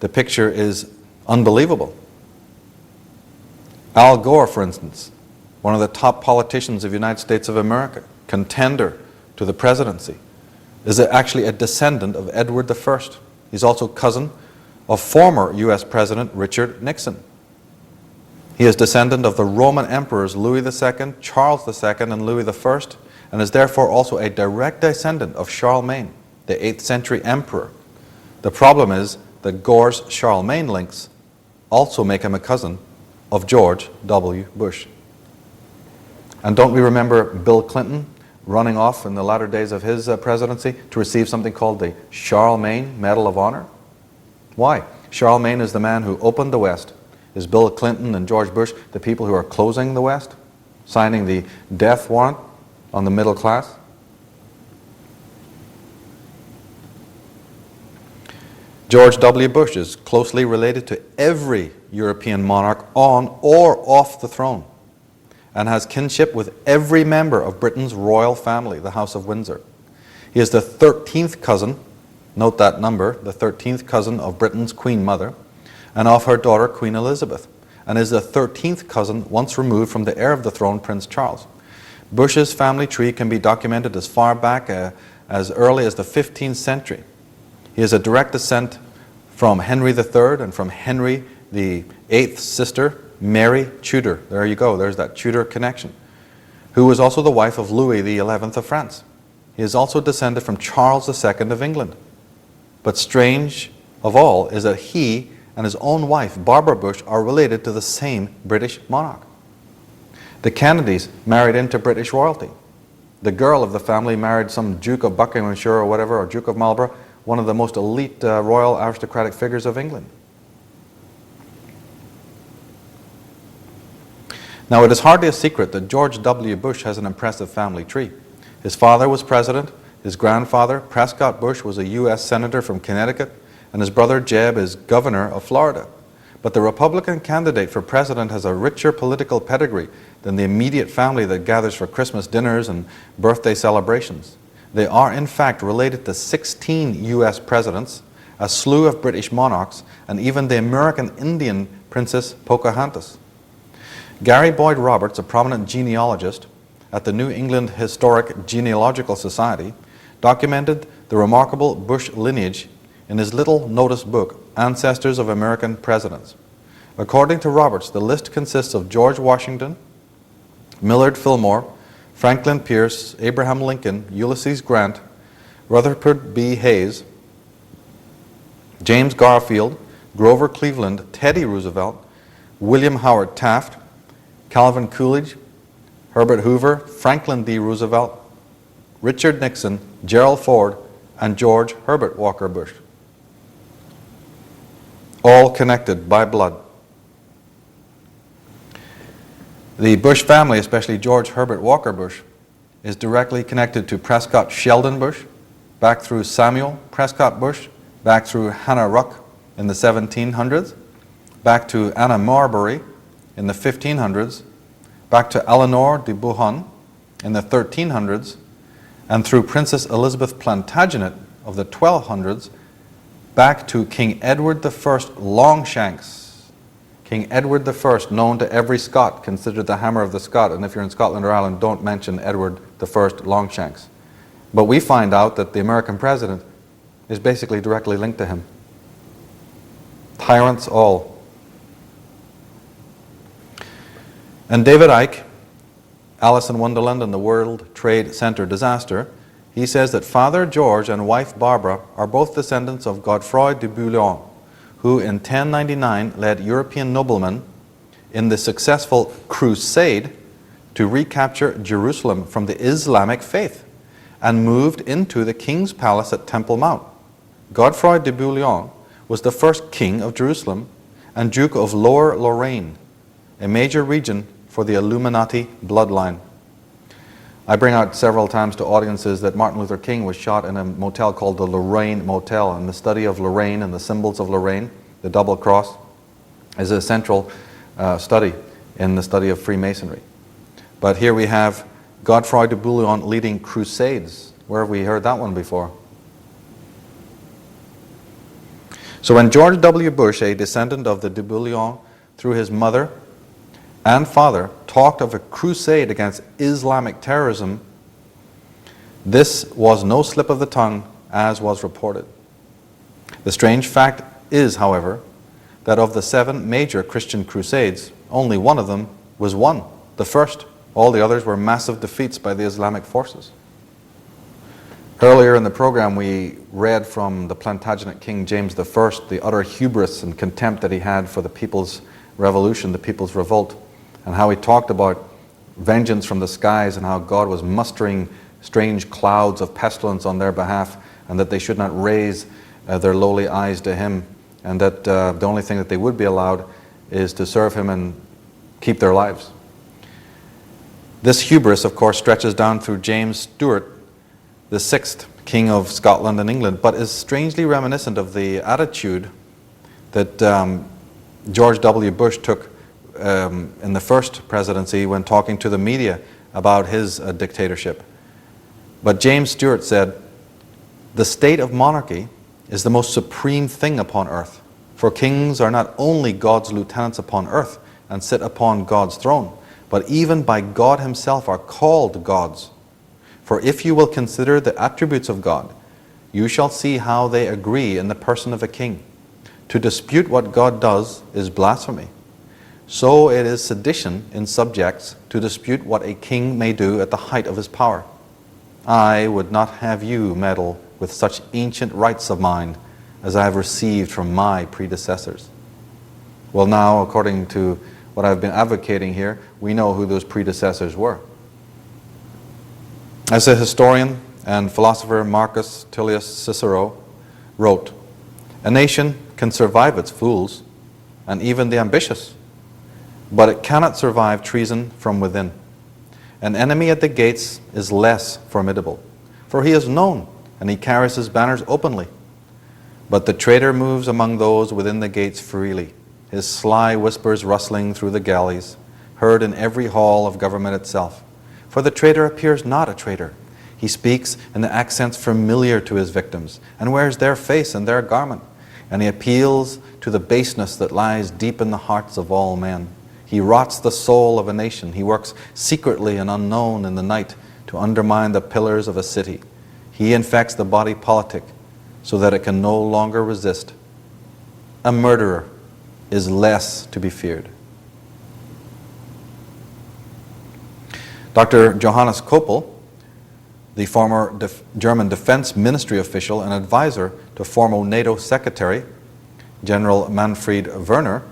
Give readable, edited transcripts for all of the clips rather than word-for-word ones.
the picture is unbelievable. Al Gore, for instance, one of the top politicians of the United States of America, contender to the presidency, is actually a descendant of Edward I. He's also cousin of former U.S. President Richard Nixon. He is descendant of the Roman emperors Louis II, Charles II, and Louis I, and is therefore also a direct descendant of Charlemagne, the 8th century emperor. The problem is that Gore's Charlemagne links also make him a cousin of George W. Bush. And don't we remember Bill Clinton running off in the latter days of his presidency to receive something called the Charlemagne Medal of Honor? Why? Charlemagne is the man who opened the West. Is Bill Clinton and George Bush the people who are closing the West, signing the death warrant on the middle class? George W. Bush is closely related to every European monarch on or off the throne, and has kinship with every member of Britain's royal family, the House of Windsor. He is the 13th cousin, note that number, the 13th cousin of Britain's Queen Mother, and of her daughter Queen Elizabeth, and is the 13th cousin once removed from the heir of the throne, Prince Charles. Bush's family tree can be documented as far back as early as the 15th century. He is a direct descent from Henry III and from Henry VIII's sister, Mary Tudor. There you go, there's that Tudor connection, who was also the wife of Louis XI of France. He is also descended from Charles II of England. But strange of all is that he and his own wife, Barbara Bush, are related to the same British monarch. The Kennedys married into British royalty. The girl of the family married some Duke of Buckinghamshire or whatever, or Duke of Marlborough, one of the most elite royal aristocratic figures of England. Now, it is hardly a secret that George W. Bush has an impressive family tree. His father was president, his grandfather, Prescott Bush, was a U.S. senator from Connecticut, and his brother Jeb is governor of Florida. But the Republican candidate for president has a richer political pedigree than the immediate family that gathers for Christmas dinners and birthday celebrations. They are in fact related to 16 U.S. presidents, a slew of British monarchs, and even the American Indian Princess Pocahontas. Gary Boyd Roberts, a prominent genealogist at the New England Historic Genealogical Society, documented the remarkable Bush lineage in his little noticed book, Ancestors of American Presidents. According to Roberts, the list consists of George Washington, Millard Fillmore, Franklin Pierce, Abraham Lincoln, Ulysses Grant, Rutherford B. Hayes, James Garfield, Grover Cleveland, Teddy Roosevelt, William Howard Taft, Calvin Coolidge, Herbert Hoover, Franklin D. Roosevelt, Richard Nixon, Gerald Ford, and George Herbert Walker Bush. All connected by blood. The Bush family, especially George Herbert Walker Bush, is directly connected to Prescott Sheldon Bush, back through Samuel Prescott Bush, back through Hannah Ruck in the 1700s, back to Anna Marbury in the 1500s, back to Eleanor de Buchan in the 1300s, and through Princess Elizabeth Plantagenet of the 1200s, back to King Edward I Longshanks. King Edward I, known to every Scot, considered the hammer of the Scot, and if you're in Scotland or Ireland, don't mention Edward I Longshanks. But we find out that the American president is basically directly linked to him. Tyrants all. And David Icke, Alice in Wonderland and the World Trade Center disaster, he says that Father George and wife Barbara are both descendants of Godefroy de Bouillon, who in 1099 led European noblemen in the successful crusade to recapture Jerusalem from the Islamic faith and moved into the king's palace at Temple Mount. Godefroy de Bouillon was the first king of Jerusalem and Duke of Lower Lorraine, a major region for the Illuminati bloodline. I bring out several times to audiences that Martin Luther King was shot in a motel called the Lorraine Motel, and the study of Lorraine and the symbols of Lorraine, the double cross, is a central study in the study of Freemasonry. But here we have Godefroy de Bouillon leading crusades. Where have we heard that one before? So when George W. Bush, a descendant of the de Bouillon through his mother and father, talked of a crusade against Islamic terrorism, this was no slip of the tongue, as was reported. The strange fact is, however, that of the 7 major Christian crusades, only one of them was won, the first. All the others were massive defeats by the Islamic forces. Earlier in the program, we read from the Plantagenet King James I, the utter hubris and contempt that he had for the people's revolution, the people's revolt, and how he talked about vengeance from the skies and how God was mustering strange clouds of pestilence on their behalf, and that they should not raise their lowly eyes to him, and that the only thing that they would be allowed is to serve him and keep their lives. This hubris, of course, stretches down through James Stuart, the 6th King of Scotland and England, but is strangely reminiscent of the attitude that George W. Bush took in the first presidency when talking to the media about his dictatorship. But James Stuart said, "The state of monarchy is the most supreme thing upon earth, for kings are not only God's lieutenants upon earth and sit upon God's throne, but even by God himself are called gods. For if you will consider the attributes of God, you shall see how they agree in the person of a king. To dispute what God does is blasphemy. So it is sedition in subjects to dispute what a king may do at the height of his power. I would not have you meddle with such ancient rights of mine as I have received from my predecessors." Well, now, according to what I've been advocating here, we know who those predecessors were. As the historian and philosopher Marcus Tullius Cicero wrote, "A nation can survive its fools and even the ambitious, but it cannot survive treason from within. An enemy at the gates is less formidable, for he is known and he carries his banners openly. But the traitor moves among those within the gates freely, his sly whispers rustling through the galleys, heard in every hall of government itself. For the traitor appears not a traitor. He speaks in the accents familiar to his victims, and wears their face and their garment, and he appeals to the baseness that lies deep in the hearts of all men. He rots the soul of a nation. He works secretly and unknown in the night to undermine the pillars of a city. He infects the body politic so that it can no longer resist. A murderer is less to be feared." Dr. Johannes Koppel, the former German Defense Ministry official and advisor to former NATO Secretary General Manfred Werner,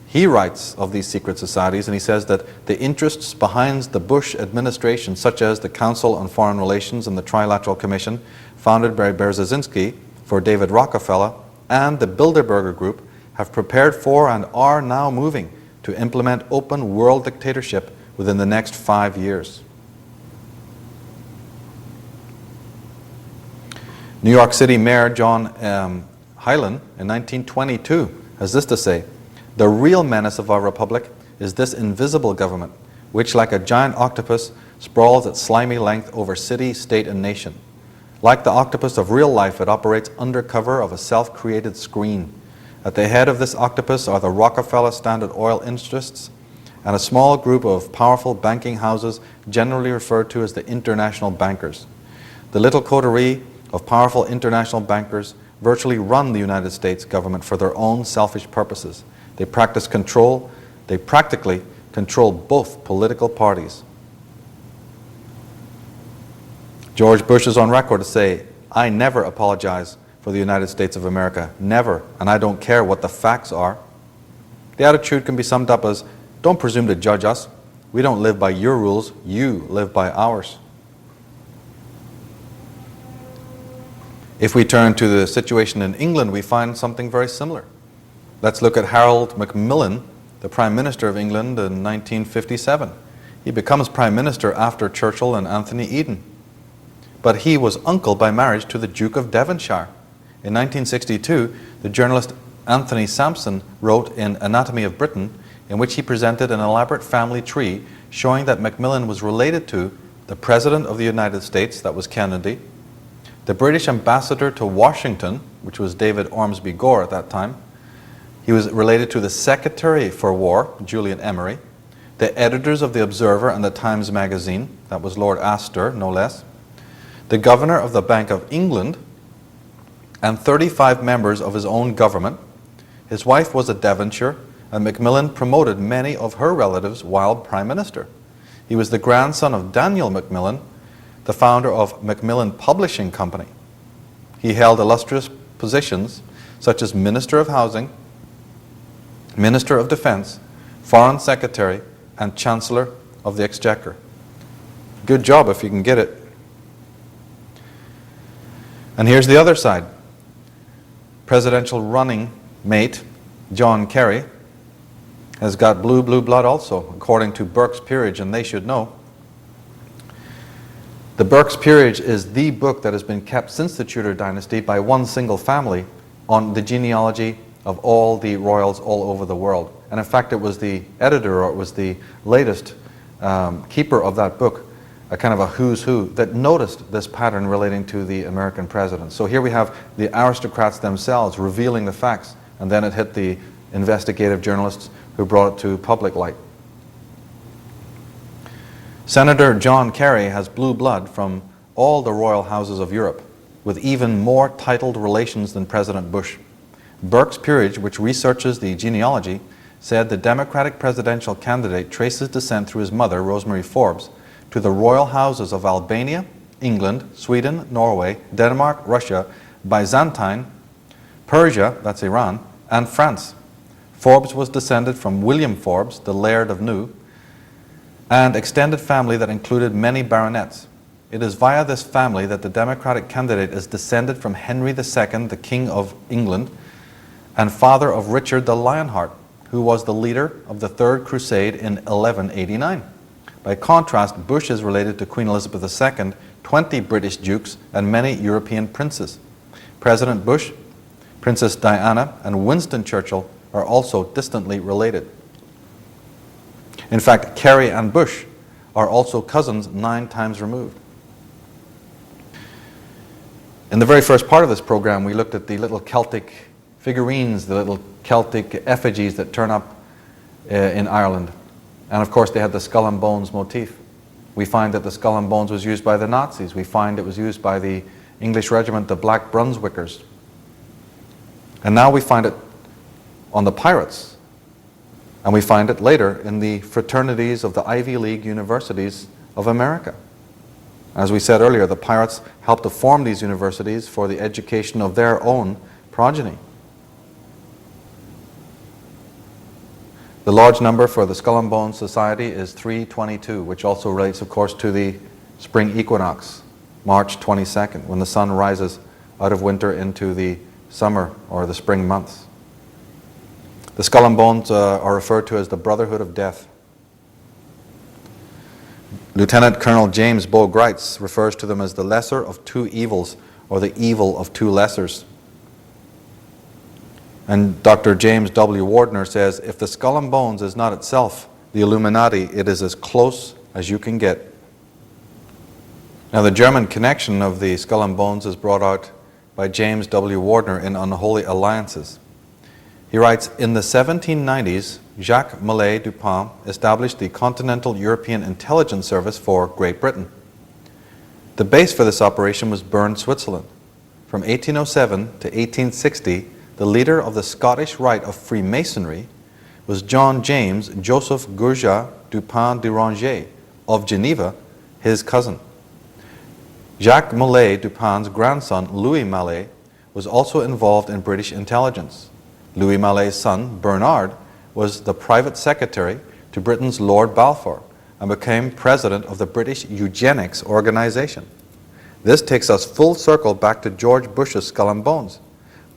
he writes of these secret societies, and he says that the interests behind the Bush administration, such as the Council on Foreign Relations and the Trilateral Commission, founded by Brzezinski for David Rockefeller, and the Bilderberger Group, have prepared for and are now moving to implement open world dictatorship within the next 5 years. New York City Mayor John Hylan in 1922 has this to say, "The real menace of our republic is this invisible government, which like a giant octopus sprawls its slimy length over city, state, and nation. Like the octopus of real life, it operates under cover of a self-created screen. At the head of this octopus are the Rockefeller Standard Oil interests and a small group of powerful banking houses generally referred to as the international bankers. The little coterie of powerful international bankers virtually run the United States government for their own selfish purposes. They practically control both political parties." George Bush is on record to say, "I never apologize for the United States of America. Never. And I don't care what the facts are." The attitude can be summed up as, "Don't presume to judge us. We don't live by your rules. You live by ours." If we turn to the situation in England, we find something very similar. Let's look at Harold Macmillan, the Prime Minister of England in 1957. He becomes Prime Minister after Churchill and Anthony Eden. But he was uncle by marriage to the Duke of Devonshire. In 1962, the journalist Anthony Sampson wrote in Anatomy of Britain, in which he presented an elaborate family tree showing that Macmillan was related to the President of the United States, that was Kennedy, The British ambassador to Washington, which was David Ormsby Gore at that time, he was related to the Secretary for War, Julian Emery, the editors of the Observer and the Times magazine, that was Lord Astor, no less, the governor of the Bank of England, and 35 members of his own government. His wife was a Devonshire, and Macmillan promoted many of her relatives while Prime Minister. He was the grandson of Daniel Macmillan, the founder of Macmillan Publishing Company. He held illustrious positions such as Minister of Housing, Minister of Defense, Foreign Secretary, and Chancellor of the Exchequer. Good job if you can get it. And here's the other side. Presidential running mate John Kerry has got blue blood also, according to Burke's Peerage, and they should know. The Burke's Peerage is the book that has been kept since the Tudor dynasty by one single family on the genealogy of all the royals all over the world. And in fact, it was the editor, or it was the latest keeper of that book, a kind of a who's who, that noticed this pattern relating to the American presidents. So here we have the aristocrats themselves revealing the facts, and then it hit the investigative journalists who brought it to public light. Senator John Kerry has blue blood from all the royal houses of Europe, with even more titled relations than President Bush. Burke's Peerage, which researches the genealogy, said the Democratic presidential candidate traces descent through his mother, Rosemary Forbes, to the royal houses of Albania, England, Sweden, Norway, Denmark, Russia, Byzantine, Persia, that's Iran, and France. Forbes was descended from William Forbes, the Laird of New, and extended family that included many baronets. It is via this family that the Democratic candidate is descended from Henry II, the King of England, and father of Richard the Lionheart, who was the leader of the Third Crusade in 1189. By contrast, Bush is related to Queen Elizabeth II, 20 British dukes, and many European princes. President Bush, Princess Diana, and Winston Churchill are also distantly related. In fact, Kerry and Bush are also cousins 9 times removed. In the very first part of this program, we looked at the little Celtic figurines, the little Celtic effigies that turn up in Ireland. And of course, they had the skull and bones motif. We find that the skull and bones was used by the Nazis. We find it was used by the English regiment, the Black Brunswickers. And now we find it on the pirates. And we find it later in the fraternities of the Ivy League universities of America. As we said earlier, the pirates helped to form these universities for the education of their own progeny. The large number for the Skull and Bones Society is 322, which also relates, of course, to the spring equinox, March 22nd, when the sun rises out of winter into the summer or the spring months. The Skull and Bones are referred to as the Brotherhood of Death. Lieutenant Colonel James Beau Greitz refers to them as the lesser of two evils, or the evil of two lessers. And Dr. James W. Wardner says, if the Skull and Bones is not itself the Illuminati, it is as close as you can get. Now, the German connection of the Skull and Bones is brought out by James W. Wardner in Unholy Alliances. He writes, in the 1790s, Jacques Millet Dupin established the Continental European Intelligence Service for Great Britain. The base for this operation was Bern, Switzerland. From 1807 to 1860, the leader of the Scottish Rite of Freemasonry was John James Joseph Gourgat Dupin de Rongier of Geneva, his cousin. Jacques Millet Dupin's grandson, Louis Millet, was also involved in British intelligence. Louis Millet's son, Bernard, was the private secretary to Britain's Lord Balfour and became president of the British Eugenics Organization. This takes us full circle back to George Bush's Skull and Bones.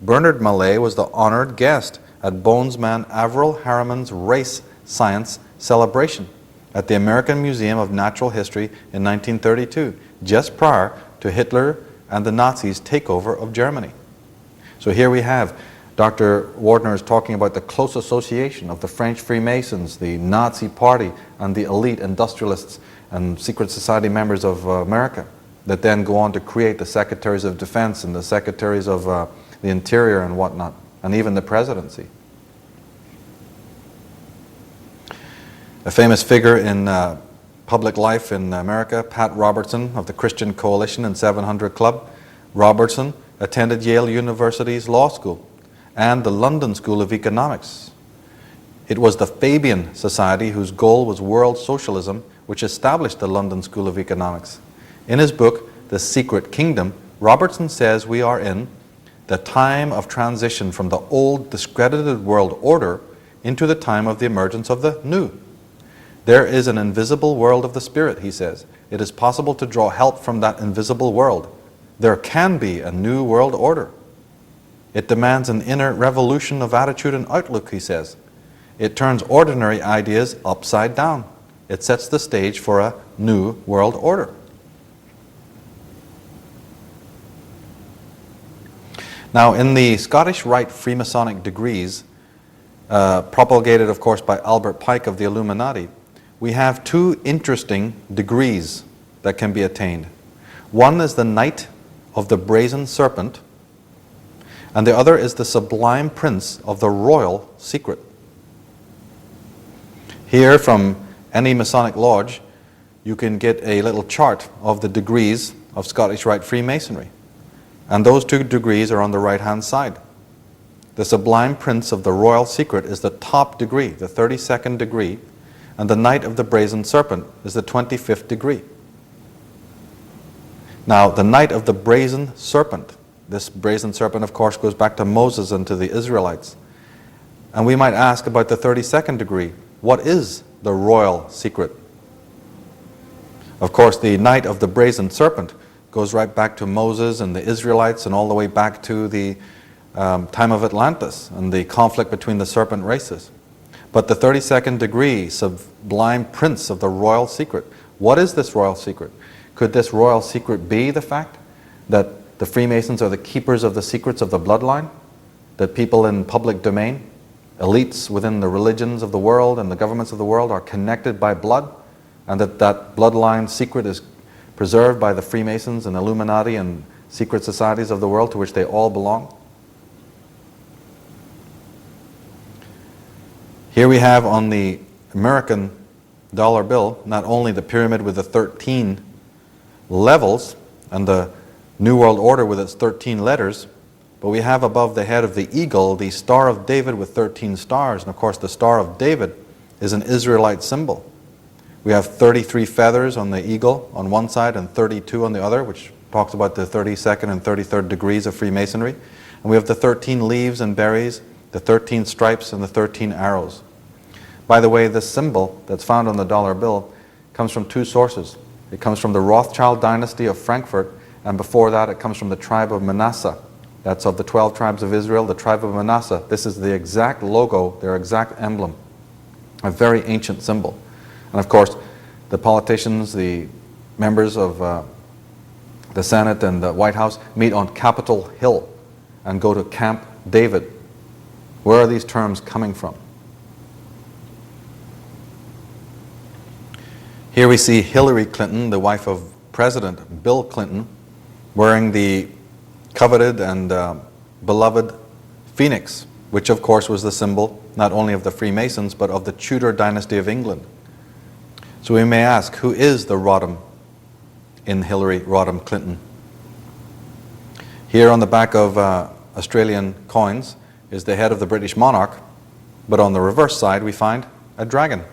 Bernard Millet was the honored guest at bonesman Averell Harriman's race science celebration at the American Museum of Natural History in 1932, just prior to Hitler and the Nazis' takeover of Germany. So here we have Dr. Wardner is talking about the close association of the French Freemasons, the Nazi Party, and the elite industrialists and secret society members of America. that then go on to create the Secretaries of Defense and the Secretaries of the Interior and whatnot, and even the presidency. A famous figure in public life in America, Pat Robertson of the Christian Coalition and 700 Club. Robertson attended Yale University's law school and the London School of Economics. It was the Fabian Society, whose goal was world socialism, which established the London School of Economics. In his book, The Secret Kingdom, Robertson says we are in the time of transition from the old discredited world order into the time of the emergence of the new. There is an invisible world of the Spirit, he says. It is possible to draw help from that invisible world. There can be a new world order. It demands an inner revolution of attitude and outlook, he says. It turns ordinary ideas upside down. It sets the stage for a new world order. Now, in the Scottish Rite Freemasonic degrees, propagated, of course, by Albert Pike of the Illuminati, we have two interesting degrees that can be attained. One is the Knight of the Brazen Serpent, and the other is the Sublime Prince of the Royal Secret. Here, from any Masonic lodge, you can get a little chart of the degrees of Scottish Rite Freemasonry. And those two degrees are on the right-hand side. The Sublime Prince of the Royal Secret is the top degree, the 32nd degree, and the Knight of the Brazen Serpent is the 25th degree. Now, the Knight of the Brazen Serpent, this brazen serpent, of course, goes back to Moses and to the Israelites. And we might ask about the 32nd degree. What is the royal secret? Of course, the Knight of the Brazen Serpent goes right back to Moses and the Israelites and all the way back to the time of Atlantis and the conflict between the serpent races. But the 32nd degree, Sublime Prince of the Royal Secret. What is this royal secret? Could this royal secret be the fact that the Freemasons are the keepers of the secrets of the bloodline? That people in public domain, elites within the religions of the world and the governments of the world are connected by blood, and that bloodline secret is preserved by the Freemasons and Illuminati and secret societies of the world to which they all belong? Here we have on the American dollar bill not only the pyramid with the 13 levels and the New World Order with its 13 letters, but we have above the head of the eagle the Star of David with 13 stars. And of course the Star of David is an Israelite symbol. We have 33 feathers on the eagle on one side and 32 on the other, which talks about the 32nd and 33rd degrees of Freemasonry. And we have the 13 leaves and berries, the 13 stripes, and the 13 arrows. By the way, this symbol that's found on the dollar bill comes from two sources. It comes from the Rothschild dynasty of Frankfurt, and before that it comes from the tribe of Manasseh. That's of the 12 tribes of Israel, the tribe of Manasseh. This is the exact logo, their exact emblem, a very ancient symbol. And of course, the politicians, the members of the Senate and the White House meet on Capitol Hill and go to Camp David. Where are these terms coming from? Here we see Hillary Clinton, the wife of President Bill Clinton, wearing the coveted and beloved phoenix, which of course was the symbol not only of the Freemasons but of the Tudor dynasty of England. So we may ask, who is the Rodham in Hillary Rodham Clinton? Here on the back of Australian coins is the head of the British monarch, but on the reverse side we find a dragon.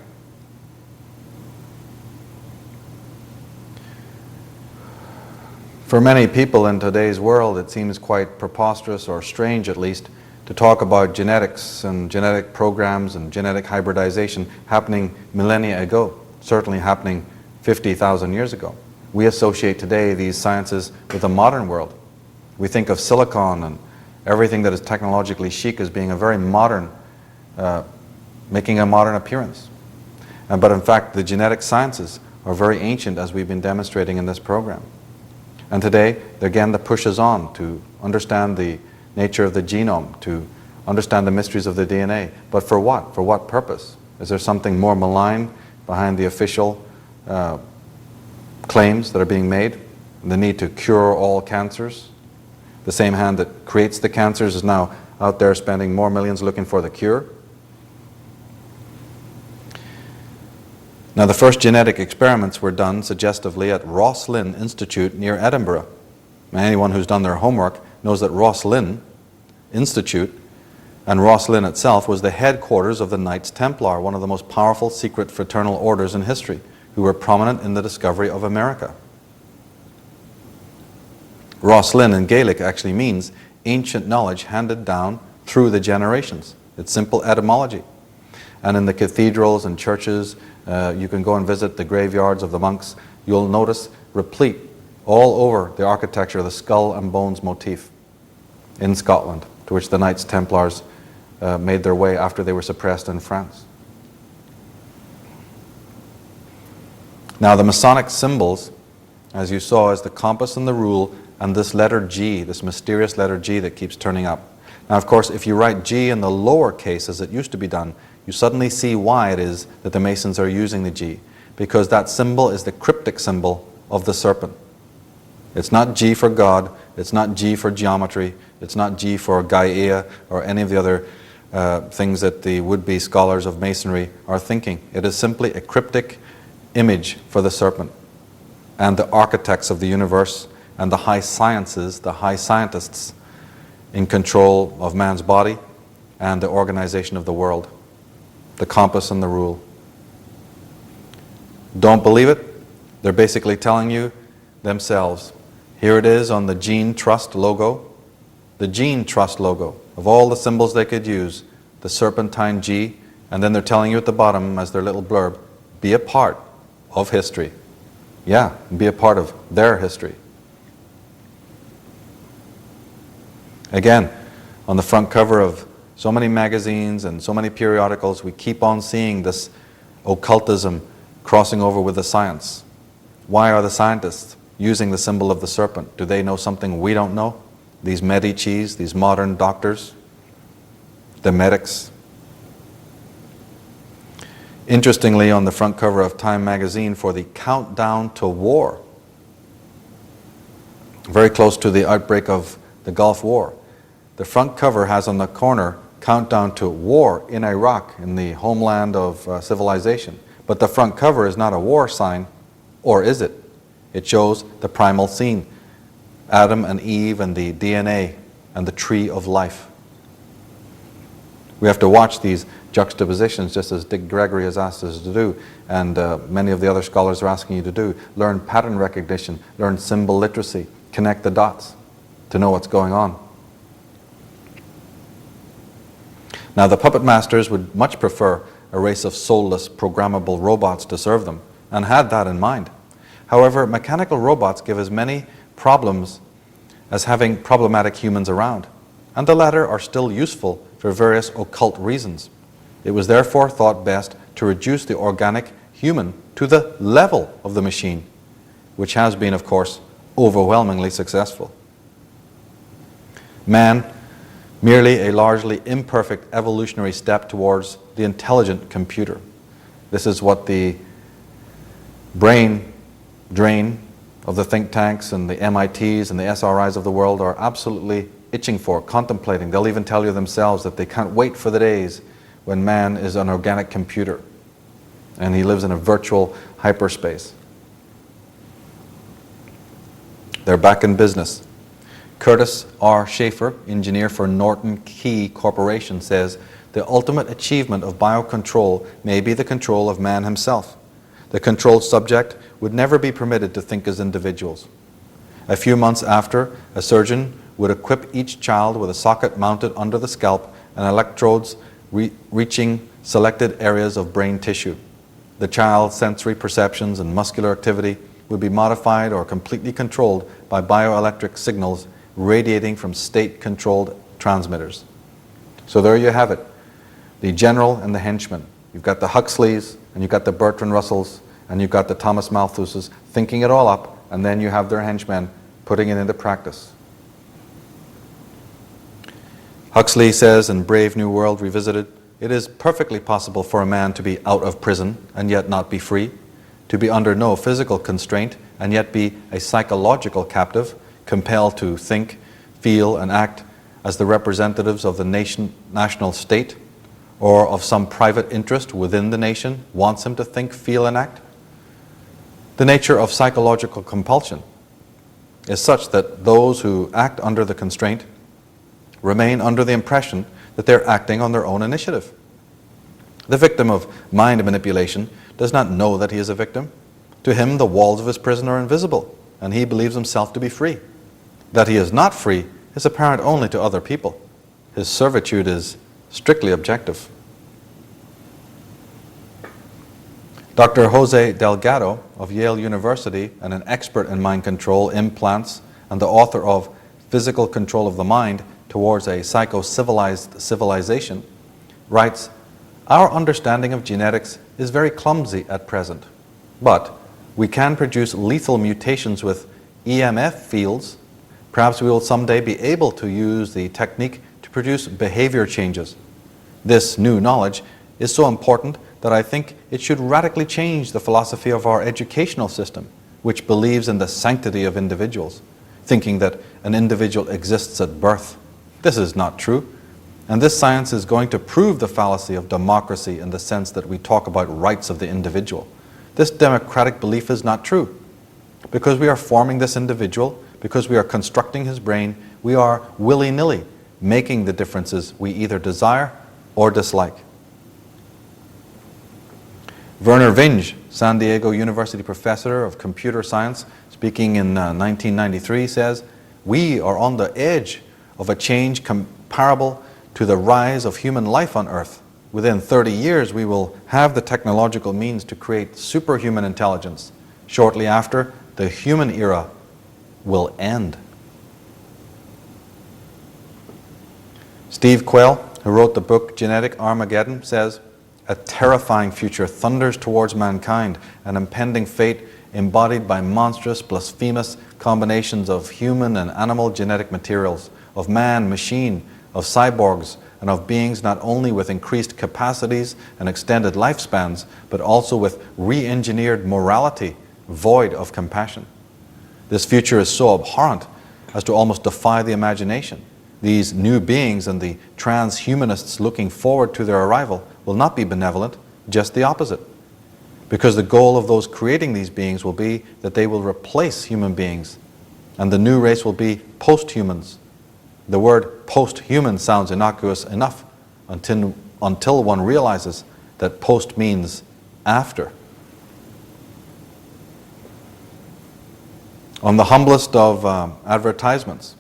For many people in today's world, it seems quite preposterous, or strange at least, to talk about genetics and genetic programs and genetic hybridization happening millennia ago, certainly happening 50,000 years ago. We associate today these sciences with the modern world. We think of silicon and everything that is technologically chic as being a very modern, making a modern appearance. But in fact, the genetic sciences are very ancient, as we've been demonstrating in this program. And today, again, the push is on to understand the nature of the genome, to understand the mysteries of the DNA. But for what? For what purpose? Is there something more malign behind the official claims that are being made? the need to cure all cancers. The same hand that creates the cancers is now out there spending more millions looking for the cure. Now, the first genetic experiments were done suggestively at Roslin Institute near Edinburgh. Anyone who's done their homework knows that Roslin Institute and Roslin itself was the headquarters of the Knights Templar, one of the most powerful secret fraternal orders in history, who were prominent in the discovery of America. Roslin in Gaelic actually means ancient knowledge handed down through the generations. It's simple etymology. And in the cathedrals and churches, you can go and visit the graveyards of the monks. You'll notice replete all over the architecture the skull and bones motif in Scotland, to which the Knights Templars made their way after they were suppressed in France. Now, the Masonic symbols, as you saw, is the compass and the rule, and this letter G, this mysterious letter G that keeps turning up. Now, of course, if you write G in the lower case, as it used to be done, you suddenly see why it is that the Masons are using the G, because that symbol is the cryptic symbol of the serpent. It's not G for God, it's not G for geometry, it's not G for Gaia or any of the other things that the would-be scholars of Masonry are thinking. It is simply a cryptic image for the serpent and the architects of the universe and the high sciences, the high scientists in control of man's body and the organization of the world, the compass and the rule. Don't believe it? They're basically telling you themselves. Here it is on the Gene Trust logo. The Gene Trust logo. Of all the symbols they could use, the serpentine G, and then they're telling you at the bottom as their little blurb, be a part of history. Yeah, be a part of their history. Again, on the front cover of so many magazines and so many periodicals, we keep on seeing this occultism crossing over with the science. Why are the scientists using the symbol of the serpent? Do they know something we don't know? These Medicis, these modern doctors, the medics. Interestingly, on the front cover of Time magazine for the countdown to war, very close to the outbreak of the Gulf War, the front cover has on the corner countdown to war in Iraq, in the homeland of civilization. But the front cover is not a war sign, or is it? It shows the primal scene, Adam and Eve and the DNA and the tree of life. We have to watch these juxtapositions, just as Dick Gregory has asked us to do, and many of the other scholars are asking you to do. Learn pattern recognition, learn symbol literacy, connect the dots to know what's going on. Now, the puppet masters would much prefer a race of soulless, programmable robots to serve them, and had that in mind. However, mechanical robots give as many problems as having problematic humans around, and the latter are still useful for various occult reasons. It was therefore thought best to reduce the organic human to the level of the machine, which has been, of course, overwhelmingly successful. Man, merely a largely imperfect evolutionary step towards the intelligent computer. This is what the brain drain of the think tanks and the MITs and the SRIs of the world are absolutely itching for, contemplating. They'll even tell you themselves that they can't wait for the days when man is an organic computer and he lives in a virtual hyperspace. They're back in business. Curtis R. Schaefer, engineer for Norton Key Corporation, says, the ultimate achievement of biocontrol may be the control of man himself. The controlled subject would never be permitted to think as individuals. A few months after, a surgeon would equip each child with a socket mounted under the scalp and electrodes reaching selected areas of brain tissue. The child's sensory perceptions and muscular activity would be modified or completely controlled by bioelectric signals radiating from state-controlled transmitters. So there you have it, the general and the henchman. You've got the Huxleys, and you've got the Bertrand Russells, and you've got the Thomas Malthuses thinking it all up, and then you have their henchmen putting it into practice. Huxley says in Brave New World Revisited, it is perfectly possible for a man to be out of prison and yet not be free, to be under no physical constraint and yet be a psychological captive, compelled to think, feel, and act as the representatives of the national state, or of some private interest within the nation wants him to think, feel, and act? The nature of psychological compulsion is such that those who act under the constraint remain under the impression that they're acting on their own initiative. The victim of mind manipulation does not know that he is a victim. To him, the walls of his prison are invisible, and he believes himself to be free. That he is not free is apparent only to other people. His servitude is strictly objective. Dr. Jose Delgado of Yale University, and an expert in mind control, implants, and the author of Physical Control of the Mind Towards a Psycho-Civilized Civilization, writes, "Our understanding of genetics is very clumsy at present, but we can produce lethal mutations with EMF fields. Perhaps we will someday be able to use the technique to produce behavior changes. This new knowledge is so important that I think it should radically change the philosophy of our educational system, which believes in the sanctity of individuals, thinking that an individual exists at birth. This is not true, and this science is going to prove the fallacy of democracy in the sense that we talk about rights of the individual. This democratic belief is not true. Because we are forming this individual, because we are constructing his brain, we are willy-nilly making the differences we either desire or dislike." Werner Vinge, San Diego University professor of computer science, speaking in 1993, says, "We are on the edge of a change comparable to the rise of human life on Earth. Within 30 years, we will have the technological means to create superhuman intelligence. Shortly after, the human era will end." Steve Quayle, who wrote the book Genetic Armageddon, says, "A terrifying future thunders towards mankind, an impending fate embodied by monstrous, blasphemous combinations of human and animal genetic materials, of man, machine, of cyborgs, and of beings not only with increased capacities and extended lifespans, but also with re-engineered morality, void of compassion. This future is so abhorrent as to almost defy the imagination. These new beings and the transhumanists looking forward to their arrival will not be benevolent, just the opposite. Because the goal of those creating these beings will be that they will replace human beings, and the new race will be post-humans. The word post-human sounds innocuous enough until one realizes that post means after." On the humblest of advertisements,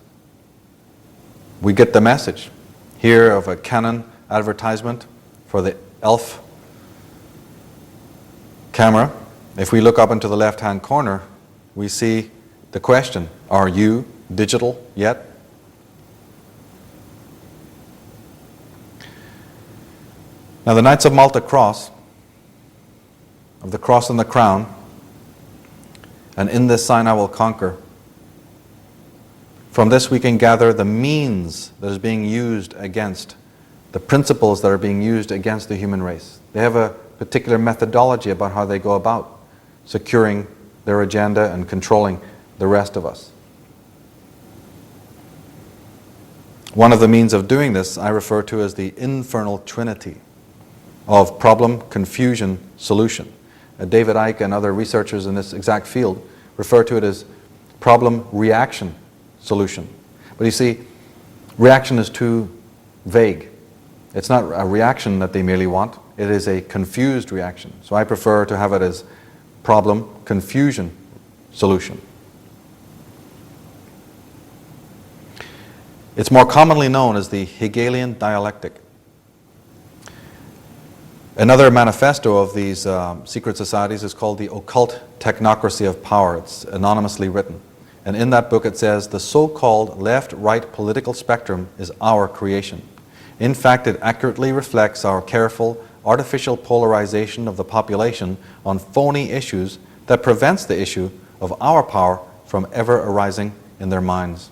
we get the message here of a Canon advertisement for the ELF camera. If we look up into the left-hand corner, we see the question, "Are you digital yet?" Now, the Knights of Malta cross, of the cross and the crown, and "in this sign I will conquer." From this we can gather the means that is being used against, the principles that are being used against the human race. They have a particular methodology about how they go about securing their agenda and controlling the rest of us. One of the means of doing this I refer to as the infernal trinity of problem, confusion, solution. David Icke and other researchers in this exact field refer to it as problem, reaction, solution. But you see, reaction is too vague. It's not a reaction that they merely want. It is a confused reaction. So I prefer to have it as problem, confusion, solution. It's more commonly known as the Hegelian dialectic. Another manifesto of these secret societies is called the Occult Technocracy of Power. It's anonymously written. And in that book it says, "The so-called left-right political spectrum is our creation. In fact, it accurately reflects our careful, artificial polarization of the population on phony issues that prevents the issue of our power from ever arising in their minds."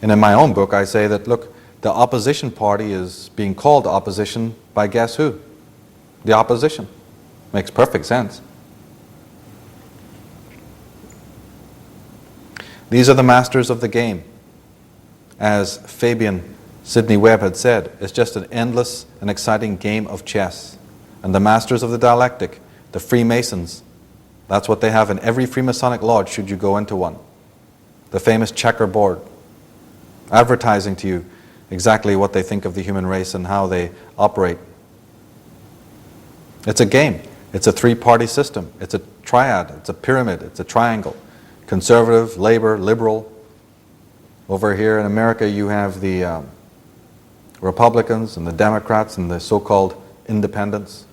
And in my own book I say that, look, the opposition party is being called opposition by guess who? The opposition. Makes perfect sense. These are the masters of the game. As Fabian Sidney Webb had said, it's just an endless and exciting game of chess. And the masters of the dialectic, the Freemasons, that's what they have in every Freemasonic lodge should you go into one. The famous checkerboard, advertising to you exactly what they think of the human race and how they operate. It's a game. It's a three-party system. It's a triad. It's a pyramid. It's a triangle. Conservative, labor, liberal. Over here in America you have the Republicans and the Democrats and the so-called independents.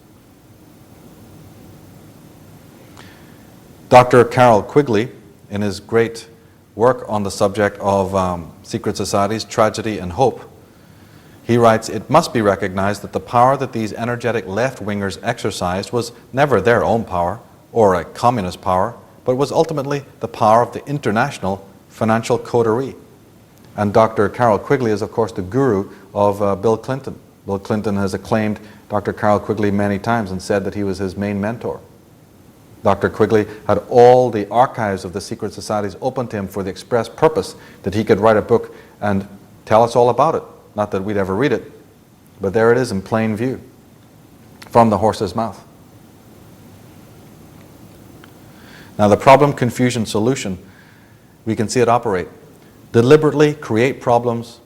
Dr. Carroll Quigley, in his great work on the subject of secret societies, tragedy and hope, he writes, "It must be recognized that the power that these energetic left-wingers exercised was never their own power or a communist power, but was ultimately the power of the international financial coterie." And Dr. Carroll Quigley is, of course, the guru of Bill Clinton. Bill Clinton has acclaimed Dr. Carroll Quigley many times and said that he was his main mentor. Dr. Quigley had all the archives of the secret societies open to him for the express purpose that he could write a book and tell us all about it. Not that we'd ever read it, but there it is in plain view from the horse's mouth. Now the problem, confusion, solution, we can see it operate. Deliberately create problems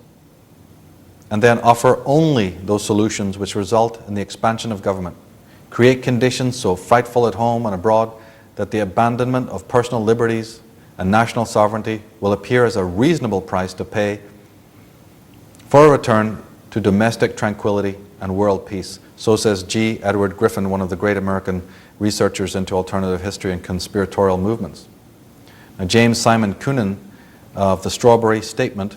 and then offer only those solutions which result in the expansion of government. Create conditions so frightful at home and abroad that the abandonment of personal liberties and national sovereignty will appear as a reasonable price to pay for a return to domestic tranquility and world peace. So says G. Edward Griffin, one of the great American researchers into alternative history and conspiratorial movements. Now, James Simon Coonan of the Strawberry Statement,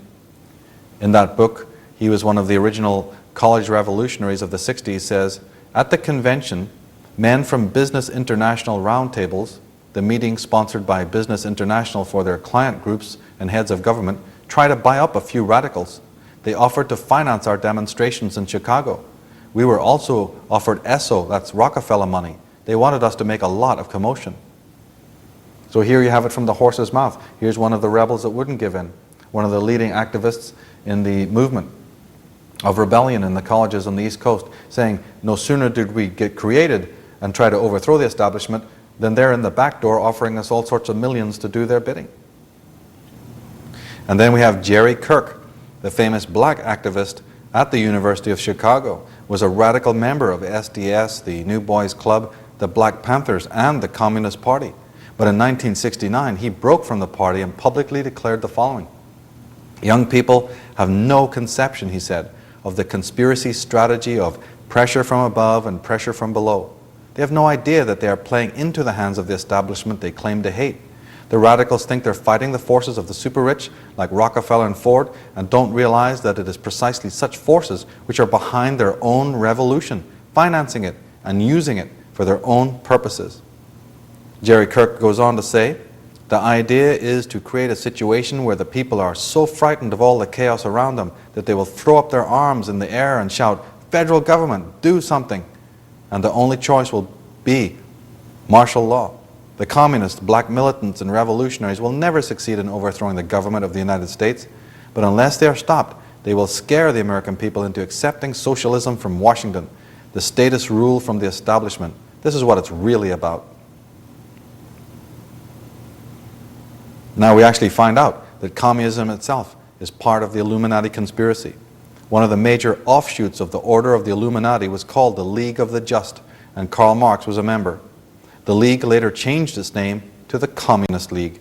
in that book, he was one of the original college revolutionaries of the 60s, says, "At the convention, men from Business International roundtables, the meeting sponsored by Business International for their client groups and heads of government, try to buy up a few radicals. They offered to finance our demonstrations in Chicago. We were also offered ESSO, that's Rockefeller money. They wanted us to make a lot of commotion." So here you have it from the horse's mouth. Here's one of the rebels that wouldn't give in, one of the leading activists in the movement of rebellion in the colleges on the East Coast, saying no sooner did we get created and try to overthrow the establishment than they're in the back door offering us all sorts of millions to do their bidding. And then we have Jerry Kirk, the famous black activist at the University of Chicago, was a radical member of SDS, the New Boys Club, the Black Panthers, and the Communist Party. But in 1969, he broke from the party and publicly declared the following: "Young people have no conception," he said, "of the conspiracy strategy of pressure from above and pressure from below. They have no idea that they are playing into the hands of the establishment they claim to hate. The radicals think they're fighting the forces of the super-rich like Rockefeller and Ford and don't realize that it is precisely such forces which are behind their own revolution, financing it and using it for their own purposes." Jerry Kirk goes on to say, "The idea is to create a situation where the people are so frightened of all the chaos around them that they will throw up their arms in the air and shout, 'Federal government, do something!' And the only choice will be martial law. The communists, black militants, and revolutionaries will never succeed in overthrowing the government of the United States, but unless they are stopped, they will scare the American people into accepting socialism from Washington, the status rule from the establishment. This is what it's really about." Now we actually find out that communism itself is part of the Illuminati conspiracy. One of the major offshoots of the order of the Illuminati was called the League of the Just, and Karl Marx was a member. The League later changed its name to the Communist League.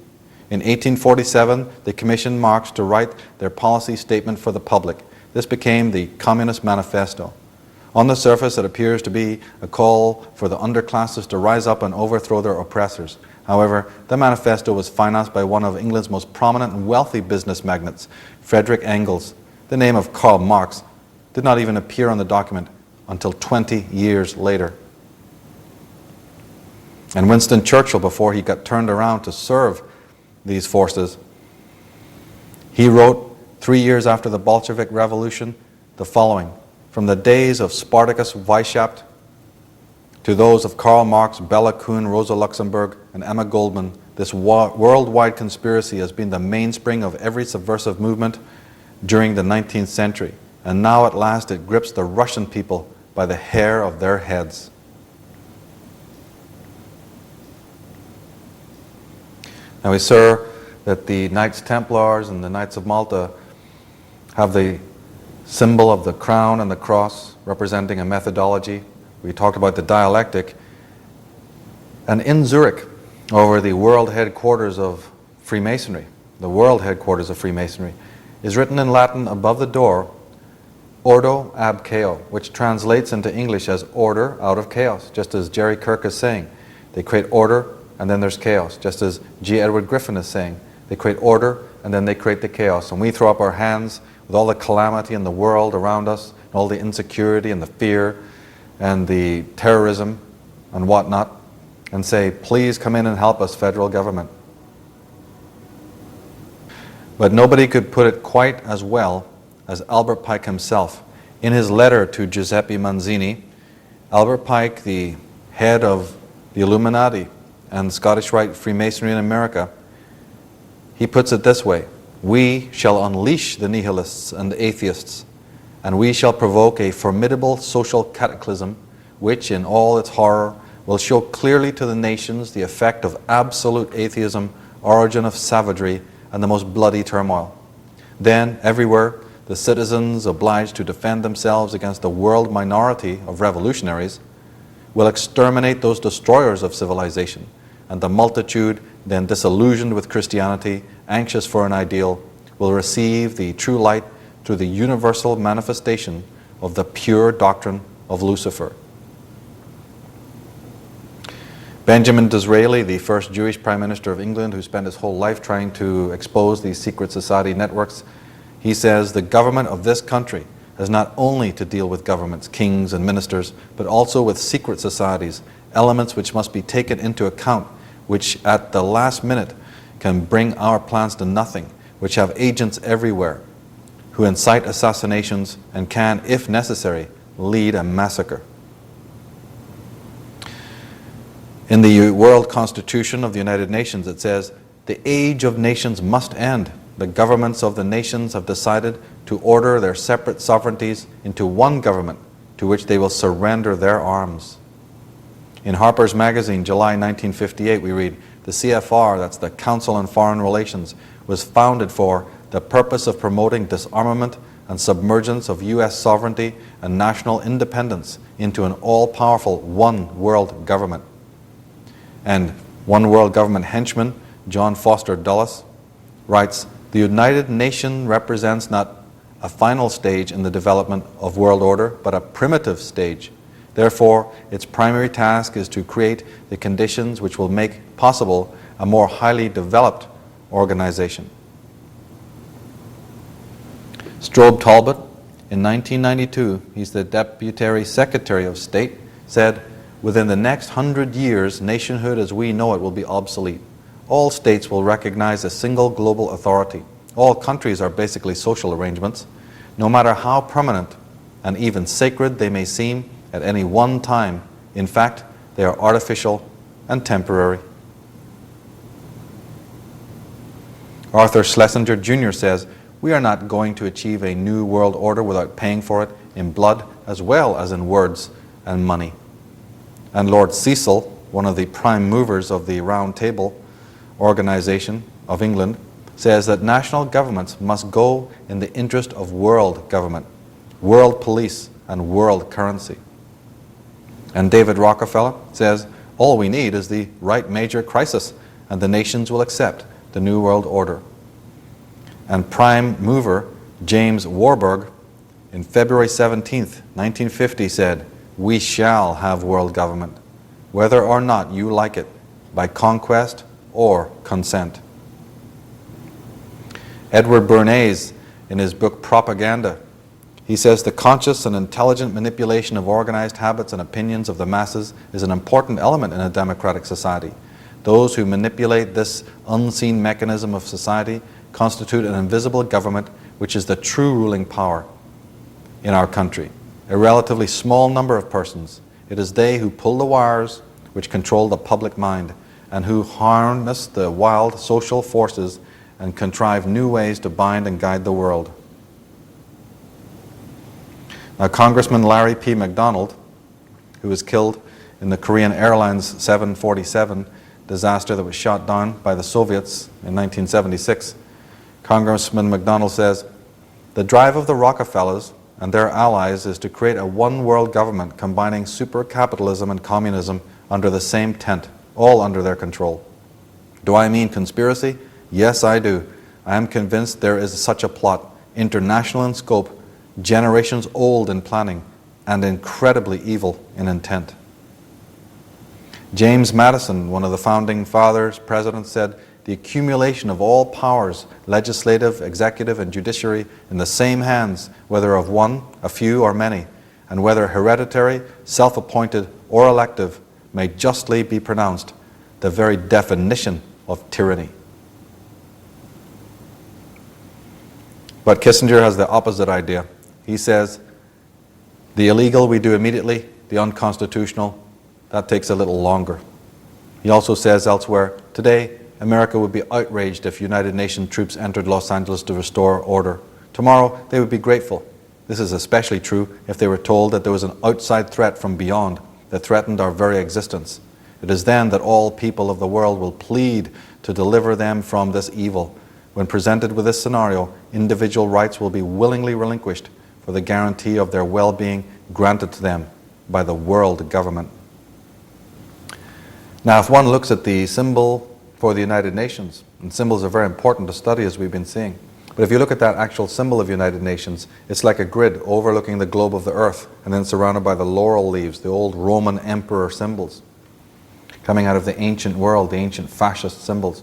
In 1847, they commissioned Marx to write their policy statement for the public. This became the Communist Manifesto. On the surface, it appears to be a call for the underclasses to rise up and overthrow their oppressors. However, the manifesto was financed by one of England's most prominent and wealthy business magnates, Frederick Engels. The name of Karl Marx did not even appear on the document until 20 years later. And Winston Churchill, before he got turned around to serve these forces, he wrote 3 years after the Bolshevik Revolution the following: "From the days of Spartacus Weishaupt to those of Karl Marx, Bela Kuhn, Rosa Luxemburg, and Emma Goldman, this worldwide conspiracy has been the mainspring of every subversive movement during the 19th century, and now at last it grips the Russian people by the hair of their heads. Now we saw that the Knights Templars and the Knights of Malta have the symbol of the crown and the cross representing a methodology. We talked about the dialectic. And in Zurich, over the world headquarters of Freemasonry, is written in Latin above the door, Ordo ab chaos, which translates into English as order out of chaos, just as Jerry Kirk is saying. They create order and then there's chaos, just as G. Edward Griffin is saying. They create order and then they create the chaos. And we throw up our hands with all the calamity in the world around us, and all the insecurity and the fear and the terrorism and whatnot, and say, please come in and help us, federal government. But nobody could put it quite as well as Albert Pike himself. In his letter to Giuseppe Manzini, Albert Pike, the head of the Illuminati and Scottish Rite Freemasonry in America, he puts it this way: we shall unleash the nihilists and the atheists, and we shall provoke a formidable social cataclysm which, in all its horror, will show clearly to the nations the effect of absolute atheism, origin of savagery, and the most bloody turmoil. Then, everywhere, the citizens obliged to defend themselves against the world minority of revolutionaries will exterminate those destroyers of civilization, and the multitude, then disillusioned with Christianity, anxious for an ideal, will receive the true light through the universal manifestation of the pure doctrine of Lucifer. Benjamin Disraeli, the first Jewish Prime Minister of England, who spent his whole life trying to expose these secret society networks, he says, the government of this country has not only to deal with governments, kings and ministers, but also with secret societies, elements which must be taken into account, which at the last minute can bring our plans to nothing, which have agents everywhere, who incite assassinations and can, if necessary, lead a massacre. In the World Constitution of the United Nations, it says, the age of nations must end. The governments of the nations have decided to order their separate sovereignties into one government to which they will surrender their arms. In Harper's Magazine, July 1958, we read, the CFR, that's the Council on Foreign Relations, was founded for the purpose of promoting disarmament and submergence of U.S. sovereignty and national independence into an all-powerful one world government. And one world government henchman, John Foster Dulles, writes, the United Nations represents not a final stage in the development of world order, but a primitive stage. Therefore, its primary task is to create the conditions which will make possible a more highly developed organization. Strobe Talbot, in 1992, he's the Deputy Secretary of State, said, within the next 100 years, nationhood as we know it will be obsolete. All states will recognize a single global authority. All countries are basically social arrangements, no matter how permanent and even sacred they may seem at any one time. In fact, they are artificial and temporary. Arthur Schlesinger Jr. says, we are not going to achieve a new world order without paying for it in blood as well as in words and money. And Lord Cecil, one of the prime movers of the Round Table Organization of England, says that national governments must go in the interest of world government, world police, and world currency. And David Rockefeller says, all we need is the right major crisis, and the nations will accept the New World Order. And prime mover James Warburg, in February 17th, 1950, said, we shall have world government, whether or not you like it, by conquest or consent. Edward Bernays, in his book Propaganda, he says the conscious and intelligent manipulation of organized habits and opinions of the masses is an important element in a democratic society. Those who manipulate this unseen mechanism of society constitute an invisible government which is the true ruling power in our country. A relatively small number of persons. It is they who pull the wires which control the public mind, and who harness the wild social forces and contrive new ways to bind and guide the world. Now, Congressman Larry P. McDonald, who was killed in the Korean Airlines 747 disaster that was shot down by the Soviets in 1976, Congressman McDonald says, "The drive of the Rockefellers and their allies is to create a one-world government combining super-capitalism and communism under the same tent, all under their control. Do I mean conspiracy? Yes, I do. I am convinced there is such a plot, international in scope, generations old in planning, and incredibly evil in intent." James Madison, one of the founding fathers, presidents, said, "The accumulation of all powers, legislative, executive, and judiciary, in the same hands, whether of one, a few, or many, and whether hereditary, self-appointed, or elective, may justly be pronounced the very definition of tyranny." But Kissinger has the opposite idea. He says, the illegal we do immediately, the unconstitutional, that takes a little longer. He also says elsewhere, today, America would be outraged if United Nations troops entered Los Angeles to restore order. Tomorrow, they would be grateful. This is especially true if they were told that there was an outside threat from beyond that threatened our very existence. It is then that all people of the world will plead to deliver them from this evil. When presented with this scenario, individual rights will be willingly relinquished for the guarantee of their well-being granted to them by the world government. Now, if one looks at the symbol for the United Nations, and symbols are very important to study as we've been seeing, but if you look at that actual symbol of United Nations, it's like a grid overlooking the globe of the earth and then surrounded by the laurel leaves, the old Roman emperor symbols coming out of the ancient world, the ancient fascist symbols.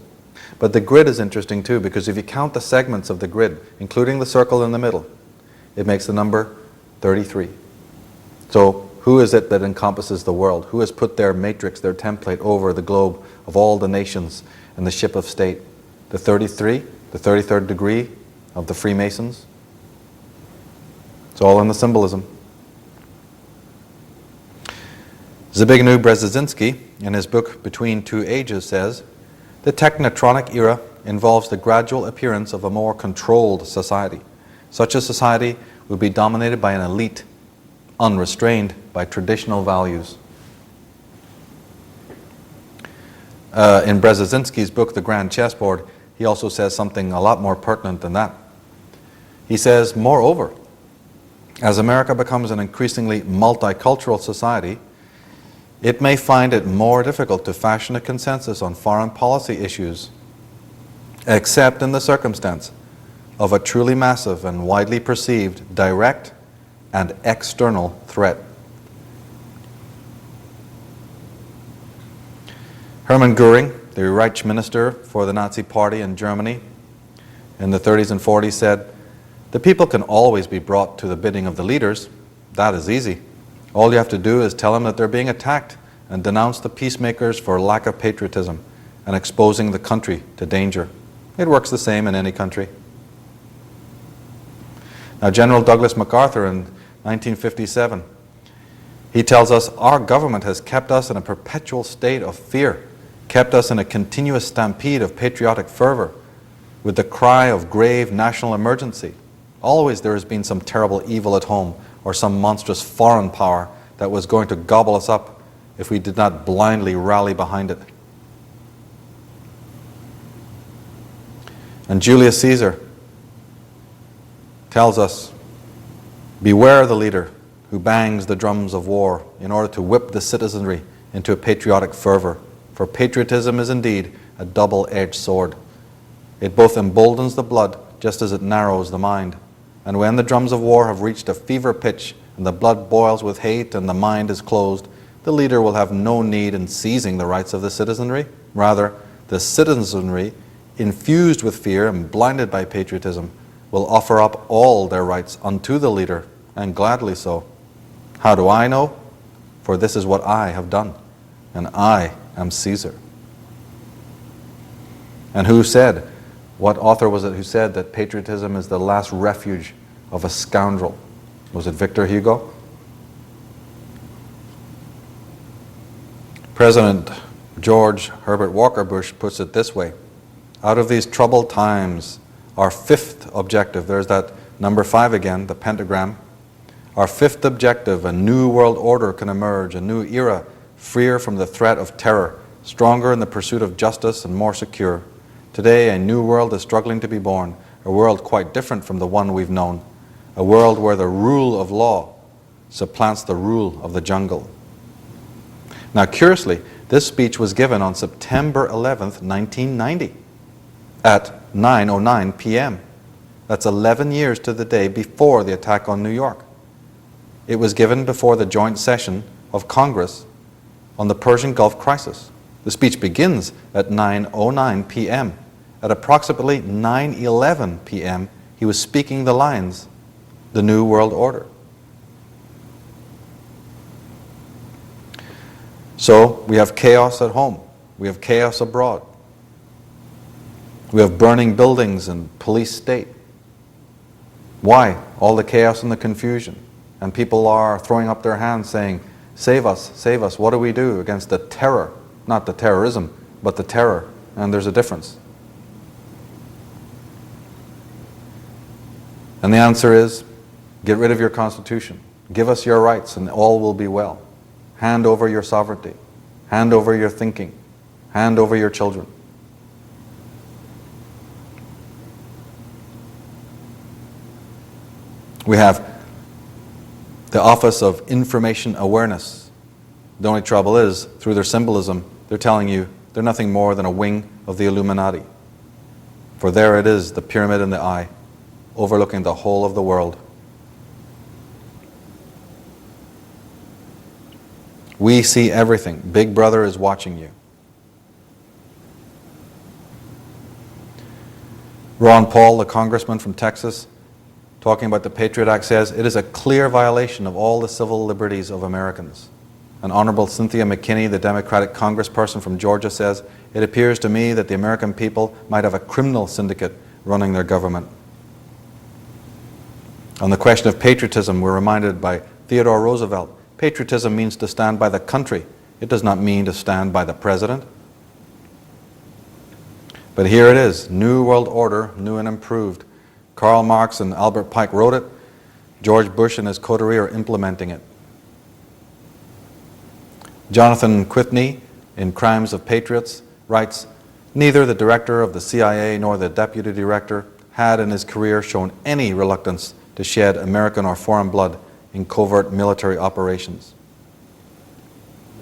But the grid is interesting too, because if you count the segments of the grid, including the circle in the middle, it makes the number 33. So who is it that encompasses the world? Who has put their matrix, their template over the globe of all the nations and the ship of state? The 33, the 33rd degree of the Freemasons. It's all in the symbolism. Zbigniew Brzezinski, in his book Between Two Ages, says, "The technotronic era involves the gradual appearance of a more controlled society. Such a society would be dominated by an elite, unrestrained by traditional values." In Brzezinski's book, The Grand Chessboard, he also says something a lot more pertinent than that. He says, "Moreover, as America becomes an increasingly multicultural society, it may find it more difficult to fashion a consensus on foreign policy issues, except in the circumstance of a truly massive and widely perceived direct and external threat." Hermann Göring, the Reich Minister for the Nazi Party in Germany in the 30s and 40s, said, "The people can always be brought to the bidding of the leaders. That is easy. All you have to do is tell them that they're being attacked and denounce the peacemakers for lack of patriotism and exposing the country to danger. It works the same in any country." Now, General Douglas MacArthur in 1957, he tells us, "Our government has kept us in a perpetual state of fear, kept us in a continuous stampede of patriotic fervor, with the cry of grave national emergency. Always there has been some terrible evil at home or some monstrous foreign power that was going to gobble us up if we did not blindly rally behind it." And Julius Caesar tells us, "Beware the leader who bangs the drums of war in order to whip the citizenry into a patriotic fervor, for patriotism is indeed a double-edged sword. It both emboldens the blood just as it narrows the mind. And when the drums of war have reached a fever pitch and the blood boils with hate and the mind is closed, the leader will have no need in seizing the rights of the citizenry. Rather, the citizenry, infused with fear and blinded by patriotism, will offer up all their rights unto the leader, and gladly so. How do I know? For this is what I have done, and I am Caesar." And who said, what author was it who said that patriotism is the last refuge of a scoundrel? Was it Victor Hugo? President George Herbert Walker Bush puts it this way: out of these troubled times, our fifth objective, there's that number 5 again, the pentagram, our fifth objective, a new world order can emerge, a new era, freer from the threat of terror, stronger in the pursuit of justice and more secure. Today, a new world is struggling to be born, a world quite different from the one we've known, a world where the rule of law supplants the rule of the jungle. Now, curiously, this speech was given on September 11th, 1990, at 9:09 p.m. That's 11 years to the day before the attack on New York. It was given before the joint session of Congress on the Persian Gulf crisis. The speech begins at 9:09 p.m. At approximately 9:11 p.m., he was speaking the lines, "The New World Order." So we have chaos at home. We have chaos abroad. We have burning buildings and police state. Why? All the chaos and the confusion. And people are throwing up their hands saying, "Save us, save us. What do we do against the terror?" Not the terrorism, but the terror. And there's a difference. And the answer is, get rid of your constitution. Give us your rights and all will be well. Hand over your sovereignty. Hand over your thinking. Hand over your children. We have the Office of Information Awareness. The only trouble is, through their symbolism, they're telling you they're nothing more than a wing of the Illuminati. For there it is, the pyramid in the eye, overlooking the whole of the world. We see everything. Big Brother is watching you. Ron Paul, the congressman from Texas, talking about the Patriot Act, says, "It is a clear violation of all the civil liberties of Americans." And Honorable Cynthia McKinney, the Democratic congressperson from Georgia, says, "It appears to me that the American people might have a criminal syndicate running their government." On the question of patriotism, we're reminded by Theodore Roosevelt, patriotism means to stand by the country. It does not mean to stand by the president. But here it is, New World Order, new and improved. Karl Marx and Albert Pike wrote it. George Bush and his coterie are implementing it. Jonathan Quitney, in Crimes of Patriots, writes, "Neither the director of the CIA nor the deputy director had in his career shown any reluctance to shed American or foreign blood in covert military operations."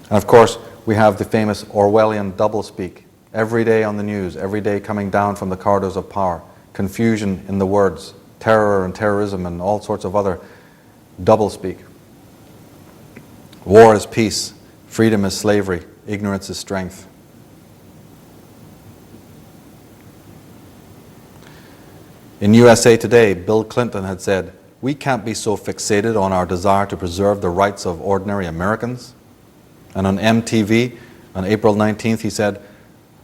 And of course, we have the famous Orwellian doublespeak, every day on the news, every day coming down from the corridors of power. Confusion in the words, terror and terrorism and all sorts of other doublespeak. War is peace, freedom is slavery, ignorance is strength. In USA Today, Bill Clinton had said, "We can't be so fixated on our desire to preserve the rights of ordinary Americans." And on MTV, on April 19th, he said,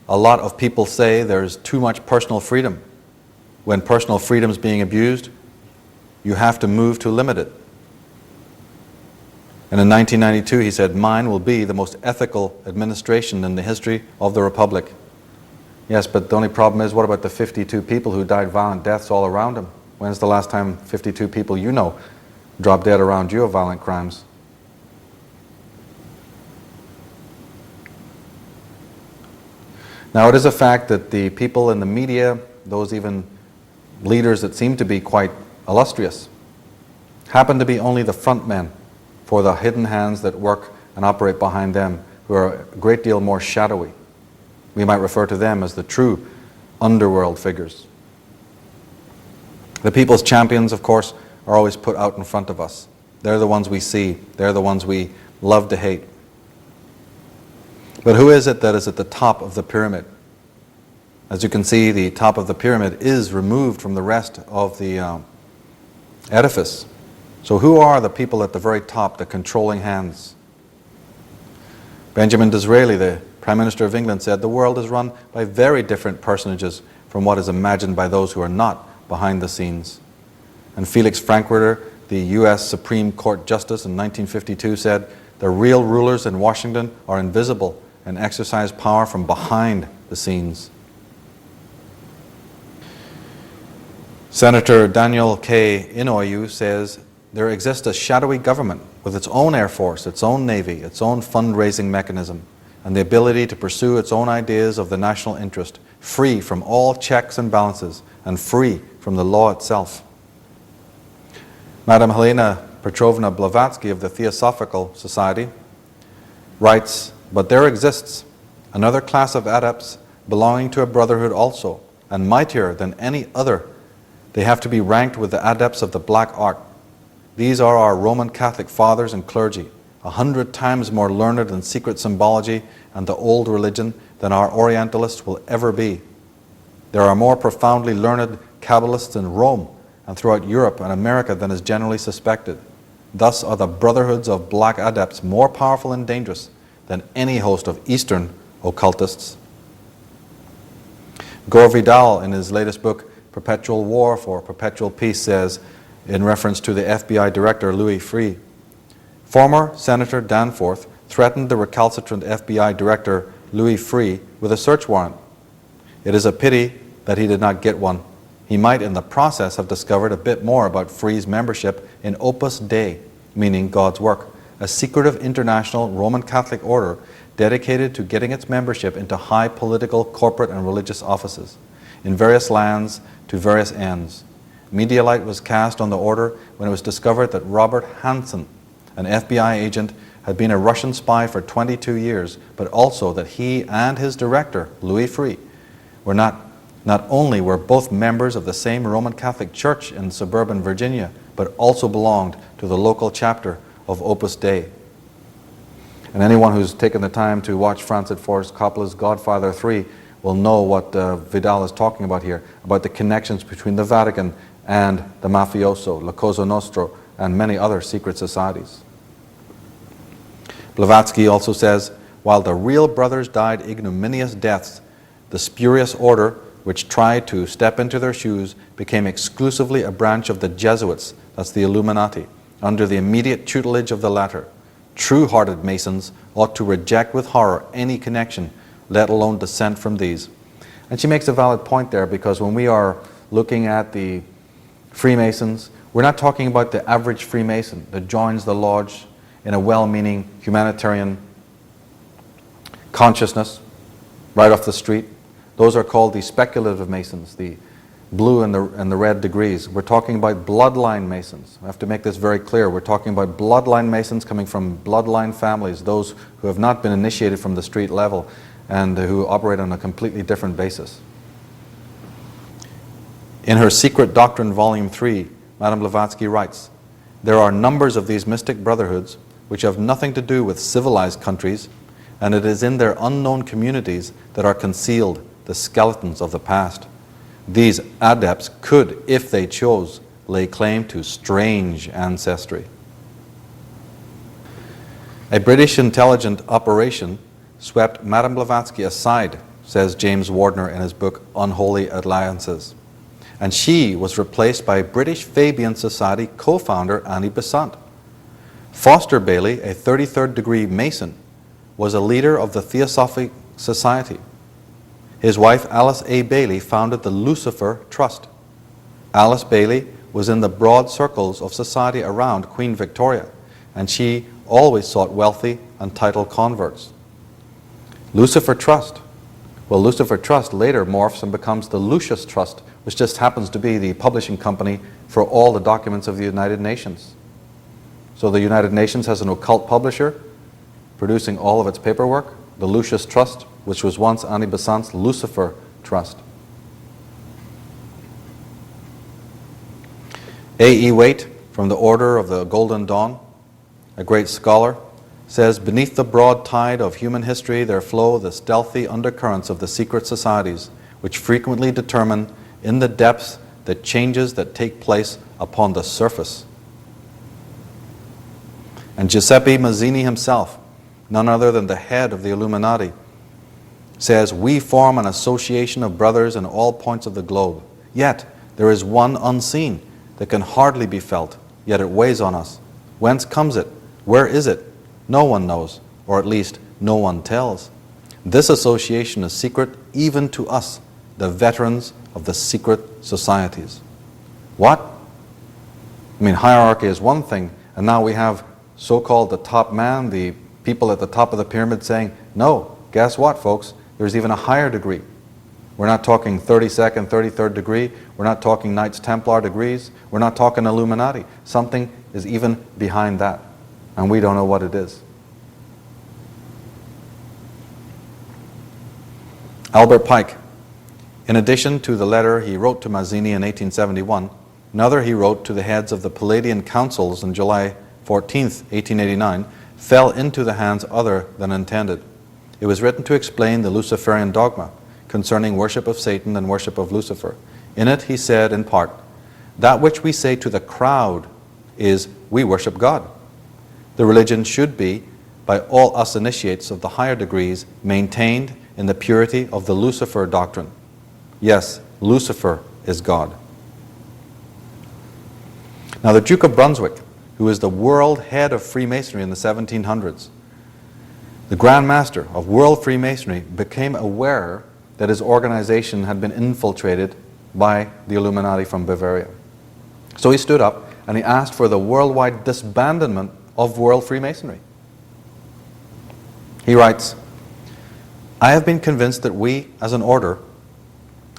"A lot of people say there's too much personal freedom. When personal freedom is being abused, you have to move to limit it." And in 1992, he said, "Mine will be the most ethical administration in the history of the Republic." Yes, but the only problem is, what about the 52 people who died violent deaths all around him? When's the last time 52 people you know dropped dead around you of violent crimes? Now, it is a fact that the people in the media, those even leaders that seem to be quite illustrious, happen to be only the front men for the hidden hands that work and operate behind them, who are a great deal more shadowy. We might refer to them as the true underworld figures. The people's champions, of course, are always put out in front of us. They're the ones we see. They're the ones we love to hate. But who is it that is at the top of the pyramid? As you can see, the top of the pyramid is removed from the rest of the edifice. So who are the people at the very top, the controlling hands? Benjamin Disraeli, the Prime Minister of England, said, "The world is run by very different personages from what is imagined by those who are not behind the scenes." And Felix Frankfurter, the U.S. Supreme Court Justice in 1952, said, "The real rulers in Washington are invisible and exercise power from behind the scenes. Senator Daniel K. Inouye says, there exists a shadowy government with its own air force, its own navy, its own fundraising mechanism, and the ability to pursue its own ideas of the national interest, free from all checks and balances, and free from the law itself. Madame Helena Petrovna Blavatsky of the Theosophical Society writes, but there exists another class of adepts belonging to a brotherhood also, and mightier than any other. They have to be ranked with the adepts of the black art. These are our Roman Catholic fathers and clergy, 100 times more learned in secret symbology and the old religion than our Orientalists will ever be. There are more profoundly learned Kabbalists in Rome and throughout Europe and America than is generally suspected. Thus are the brotherhoods of black adepts more powerful and dangerous than any host of Eastern occultists. Gore Vidal, in his latest book, Perpetual War for Perpetual Peace, says, in reference to the FBI Director Louis Freeh, former Senator Danforth threatened the recalcitrant FBI Director Louis Freeh with a search warrant. It is a pity that he did not get one. He might in the process have discovered a bit more about Freeh's membership in Opus Dei, meaning God's work, a secretive international Roman Catholic order dedicated to getting its membership into high political, corporate and religious offices in various lands to various ends. Media light was cast on the order when it was discovered that Robert Hansen, an FBI agent, had been a Russian spy for 22 years, but also that he and his director, Louis Freeh, were not only were both members of the same Roman Catholic Church in suburban Virginia, but also belonged to the local chapter of Opus Dei. And anyone who's taken the time to watch Francis Ford Coppola's Godfather 3 will know what Vidal is talking about here, about the connections between the Vatican and the mafioso, La Cosa Nostra, and many other secret societies. Blavatsky also says, while the real brothers died ignominious deaths, the spurious order, which tried to step into their shoes, became exclusively a branch of the Jesuits, that's the Illuminati, under the immediate tutelage of the latter. True-hearted Masons ought to reject with horror any connection, let alone descent from these. And she makes a valid point there, because when we are looking at the Freemasons, we're not talking about the average Freemason that joins the lodge in a well-meaning humanitarian consciousness right off the street. Those are called the speculative Masons, the blue and the red degrees. We're talking about bloodline Masons. I have to make this very clear. We're talking about bloodline Masons coming from bloodline families, those who have not been initiated from the street level and who operate on a completely different basis. In her Secret Doctrine, Volume 3, Madame Blavatsky writes, there are numbers of these mystic brotherhoods which have nothing to do with civilized countries, and it is in their unknown communities that are concealed the skeletons of the past. These adepts could, if they chose, lay claim to strange ancestry. A British intelligence operation swept Madame Blavatsky aside, says James Wardner in his book Unholy Alliances, and she was replaced by British Fabian Society co-founder Annie Besant. Foster Bailey, a 33rd degree Mason, was a leader of the Theosophic Society. His wife Alice A. Bailey founded the Lucifer Trust. Alice Bailey was in the broad circles of society around Queen Victoria, and she always sought wealthy and titled converts. Lucifer Trust. Well, Lucifer Trust later morphs and becomes the Lucius Trust, which just happens to be the publishing company for all the documents of the United Nations. So the United Nations has an occult publisher producing all of its paperwork, the Lucius Trust, which was once Annie Besant's Lucifer Trust. A.E. Waite, from the Order of the Golden Dawn, a great scholar, says, beneath the broad tide of human history there flow the stealthy undercurrents of the secret societies, which frequently determine in the depths the changes that take place upon the surface. And Giuseppe Mazzini himself, none other than the head of the Illuminati, says, we form an association of brothers in all points of the globe. Yet there is one unseen that can hardly be felt, yet it weighs on us. Whence comes it? Where is it? No one knows, or at least no one tells. This association is secret even to us, the veterans of the secret societies. What? I mean, hierarchy is one thing, and now we have so-called the top man, the people at the top of the pyramid saying, no, guess what, folks? There's even a higher degree. We're not talking 32nd, 33rd degree. We're not talking Knights Templar degrees. We're not talking Illuminati. Something is even behind that, and we don't know what it is. Albert Pike, in addition to the letter he wrote to Mazzini in 1871, another he wrote to the heads of the Palladian councils on July 14th, 1889, fell into the hands other than intended. It was written to explain the Luciferian dogma concerning worship of Satan and worship of Lucifer. In it he said in part, that which we say to the crowd is, we worship God. The religion should be, by all us initiates of the higher degrees, maintained in the purity of the Lucifer doctrine. Yes, Lucifer is God. Now the Duke of Brunswick, who is the world head of Freemasonry in the 1700s, the Grand Master of world Freemasonry, became aware that his organization had been infiltrated by the Illuminati from Bavaria. So he stood up and he asked for the worldwide disbandment of world Freemasonry. He writes, I have been convinced that we, as an order,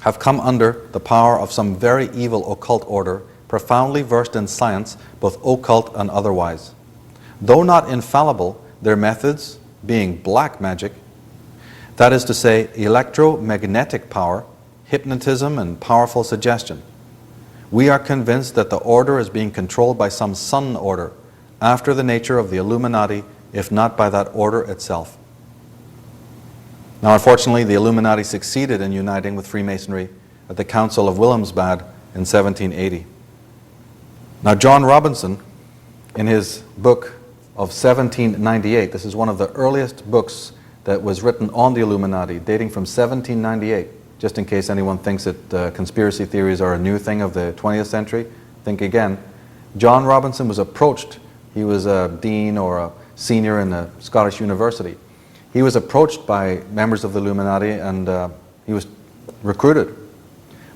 have come under the power of some very evil occult order, profoundly versed in science, both occult and otherwise. Though not infallible, their methods, being black magic, that is to say, electromagnetic power, hypnotism, and powerful suggestion. We are convinced that the order is being controlled by some sun order, after the nature of the Illuminati, if not by that order itself. Now, unfortunately, the Illuminati succeeded in uniting with Freemasonry at the Council of Wilhelmsbad in 1780. Now, John Robinson, in his book of 1798, this is one of the earliest books that was written on the Illuminati, dating from 1798, just in case anyone thinks that conspiracy theories are a new thing of the 20th century, think again. John Robinson was approached, he was a dean or a senior in a Scottish university. He was approached by members of the Illuminati and he was recruited.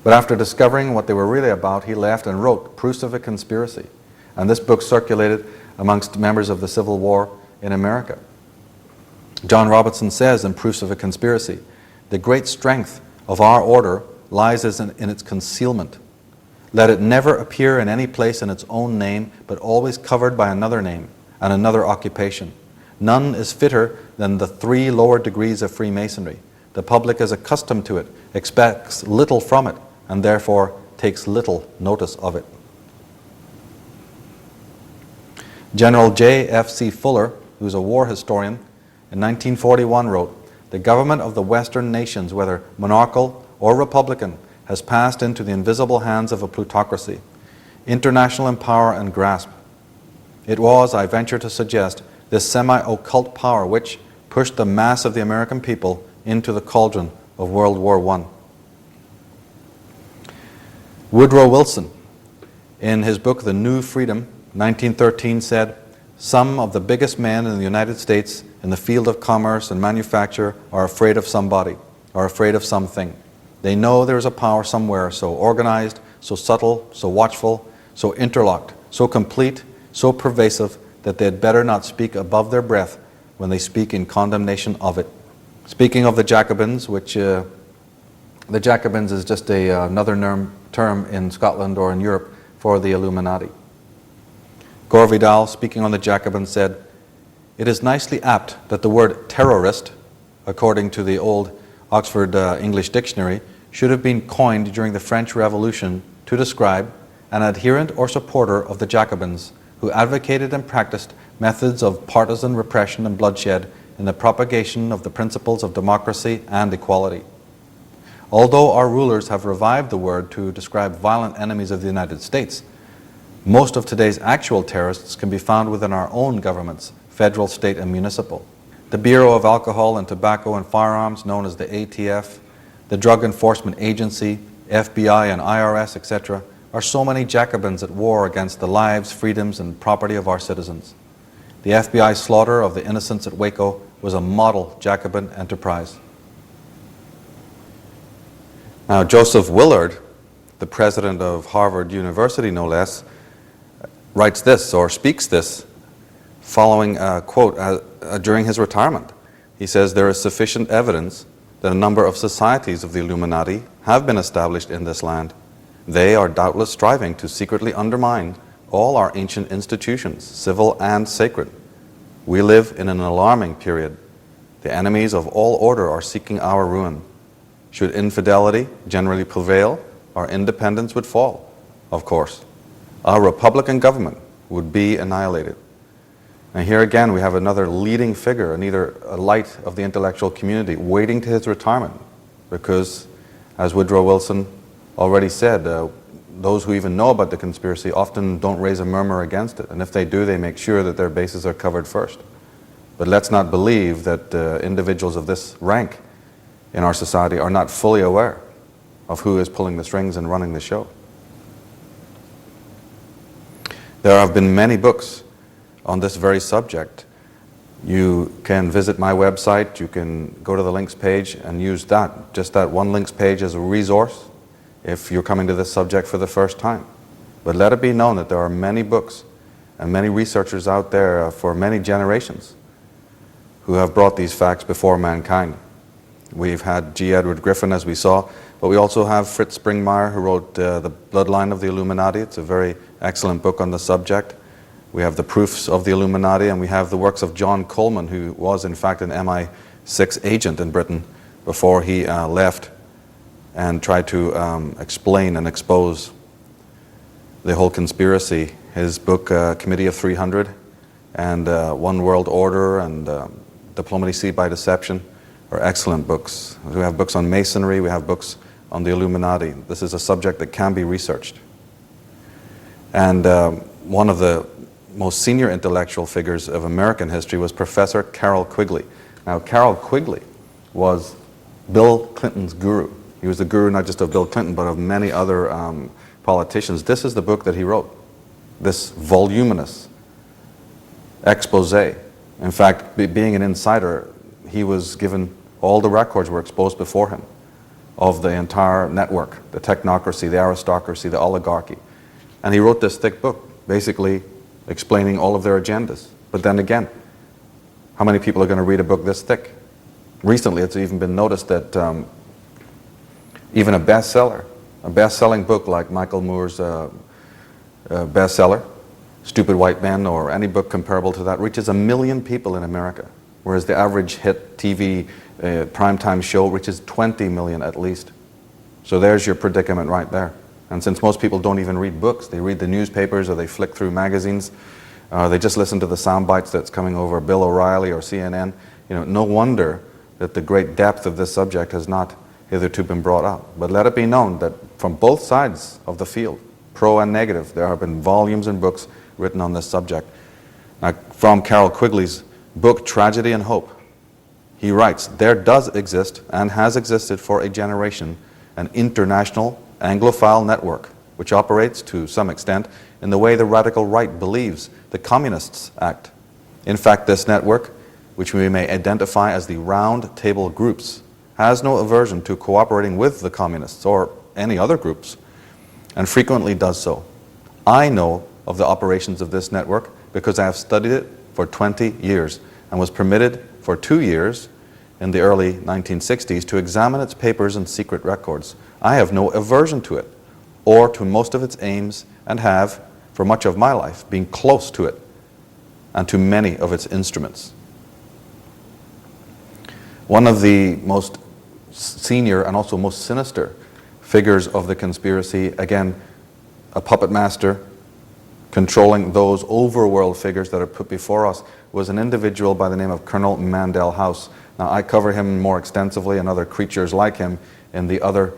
But after discovering what they were really about, he left and wrote Proofs of a Conspiracy. And this book circulated amongst members of the Civil War in America. John Robinson says in Proofs of a Conspiracy, the great strength of our order lies in its concealment. Let it never appear in any place in its own name, but always covered by another name and another occupation. None is fitter than the three lower degrees of Freemasonry. The public is accustomed to it, expects little from it, and therefore takes little notice of it. General J.F.C. Fuller, who's a war historian, in 1941 wrote, the government of the Western nations, whether monarchical or republican, has passed into the invisible hands of a plutocracy, international in power and grasp. It was, I venture to suggest, this semi-occult power which pushed the mass of the American people into the cauldron of World War I. Woodrow Wilson, in his book The New Freedom, 1913, said, some of the biggest men in the United States in the field of commerce and manufacture are afraid of somebody, are afraid of something. They know there is a power somewhere so organized, so subtle, so watchful, so interlocked, so complete, so pervasive that they had better not speak above their breath when they speak in condemnation of it. Speaking of the Jacobins, which the Jacobins is just another term in Scotland or in Europe for the Illuminati. Gore Vidal, speaking on the Jacobins, said, it is nicely apt that the word terrorist, according to the old Oxford English Dictionary, should have been coined during the French Revolution to describe an adherent or supporter of the Jacobins who advocated and practiced methods of partisan repression and bloodshed in the propagation of the principles of democracy and equality. Although our rulers have revived the word to describe violent enemies of the United States, most of today's actual terrorists can be found within our own governments, federal, state, and municipal. The Bureau of Alcohol and Tobacco and Firearms, known as the ATF, the Drug Enforcement Agency, FBI and IRS, etc., are so many Jacobins at war against the lives, freedoms, and property of our citizens. The FBI slaughter of the innocents at Waco was a model Jacobin enterprise. Now, Joseph Willard, the president of Harvard University, no less, writes this, or speaks this, following a quote during his retirement. He says, "There is sufficient evidence that a number of societies of the Illuminati have been established in this land. They are doubtless striving to secretly undermine all our ancient institutions, civil and sacred. We live in an alarming period. The enemies of all order are seeking our ruin. Should infidelity generally prevail, our independence would fall, of course. Our Republican government would be annihilated." And here again we have another leading figure, and either a light of the intellectual community waiting to his retirement, because, as Woodrow Wilson already said, those who even know about the conspiracy often don't raise a murmur against it, and if they do, they make sure that their bases are covered first. But let's not believe that individuals of this rank in our society are not fully aware of who is pulling the strings and running the show. There have been many books on this very subject. You can visit my website, you can go to the links page and use that, just that one links page as a resource if you're coming to this subject for the first time. But let it be known that there are many books and many researchers out there for many generations who have brought these facts before mankind. We've had G. Edward Griffin, as we saw, but we also have Fritz Springmeier, who wrote The Bloodline of the Illuminati. It's a very excellent book on the subject. We have the proofs of the Illuminati, and we have the works of John Coleman, who was in fact an MI6 agent in Britain before he left and tried to explain and expose the whole conspiracy. His book, Committee of 300, and One World Order, and Diplomacy by Deception, are excellent books. We have books on Masonry, we have books on the Illuminati. This is a subject that can be researched. And one of the most senior intellectual figures of American history was Professor Carroll Quigley. Now, Carroll Quigley was Bill Clinton's guru. He was the guru not just of Bill Clinton, but of many other politicians. This is the book that he wrote, this voluminous expose. In fact, being an insider, he was given, all the records were exposed before him of the entire network, the technocracy, the aristocracy, the oligarchy. And he wrote this thick book, basically explaining all of their agendas. But then again, how many people are going to read a book this thick? Recently, it's even been noticed that even a best-selling book like Michael Moore's bestseller, Stupid White Men, or any book comparable to that, reaches 1 million people in America, whereas the average hit TV primetime show reaches 20 million at least. So there's your predicament right there. And since most people don't even read books, they read the newspapers or they flick through magazines, they just listen to the sound bites that's coming over Bill O'Reilly or CNN, no wonder that the great depth of this subject has not hitherto been brought up. But let it be known that from both sides of the field, pro and negative, there have been volumes and books written on this subject. Now, from Carroll Quigley's book, Tragedy and Hope, he writes, "There does exist and has existed for a generation an international Anglophile network which operates to some extent in the way the radical right believes the communists act. In fact, this network, which we may identify as the round table groups, has no aversion to cooperating with the communists or any other groups, and frequently does so. I know of the operations of this network because I have studied it for 20 years and was permitted for 2 years in the early 1960s to examine its papers and secret records. I have no aversion to it or to most of its aims, and have, for much of my life, been close to it and to many of its instruments." One of the most senior and also most sinister figures of the conspiracy, again, a puppet master controlling those overworld figures that are put before us, was an individual by the name of Colonel Mandel House. Now, I cover him more extensively and other creatures like him in the other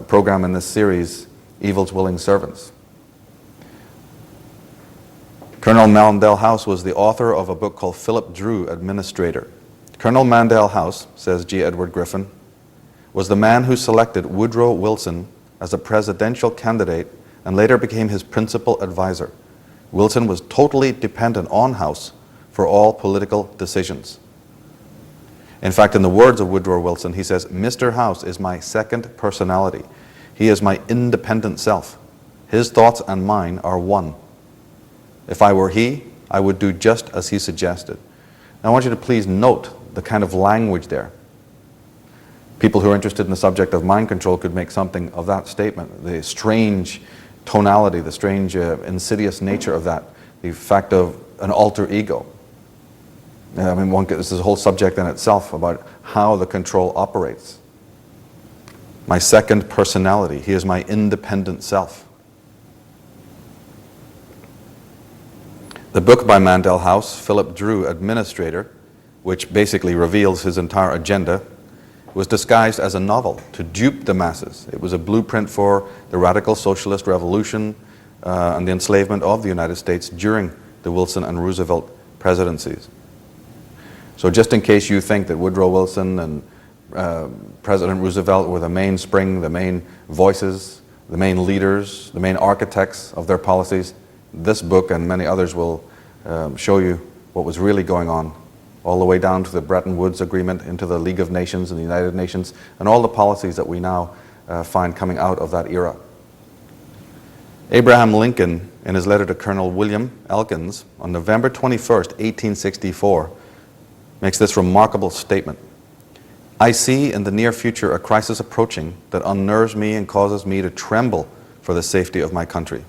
program in this series, Evil's Willing Servants. Colonel Mandel House was the author of a book called Philip Drew, Administrator. Colonel Mandel House, says G. Edward Griffin, was the man who selected Woodrow Wilson as a presidential candidate and later became his principal advisor. Wilson was totally dependent on House for all political decisions. In fact, in the words of Woodrow Wilson, he says, "Mr. House is my second personality. He is my independent self. His thoughts and mine are one. If I were he, I would do just as he suggested." Now, I want you to please note the kind of language there. People who are interested in the subject of mind control could make something of that statement. The strange tonality, the strange insidious nature of that, the fact of an alter ego. I mean, this is a whole subject in itself about how the control operates. My second personality, he is my independent self. The book by Mandel House, Philip Drew, Administrator, which basically reveals his entire agenda, was disguised as a novel to dupe the masses. It was a blueprint for the radical socialist revolution and the enslavement of the United States during the Wilson and Roosevelt presidencies. So just in case you think that Woodrow Wilson and President Roosevelt were the mainspring, the main voices, the main leaders, the main architects of their policies, this book and many others will show you what was really going on, all the way down to the Bretton Woods Agreement, into the League of Nations and the United Nations, and all the policies that we now find coming out of that era. Abraham Lincoln, in his letter to Colonel William Elkins on November 21st, 1864, makes this remarkable statement. "I see in the near future a crisis approaching that unnerves me and causes me to tremble for the safety of my country.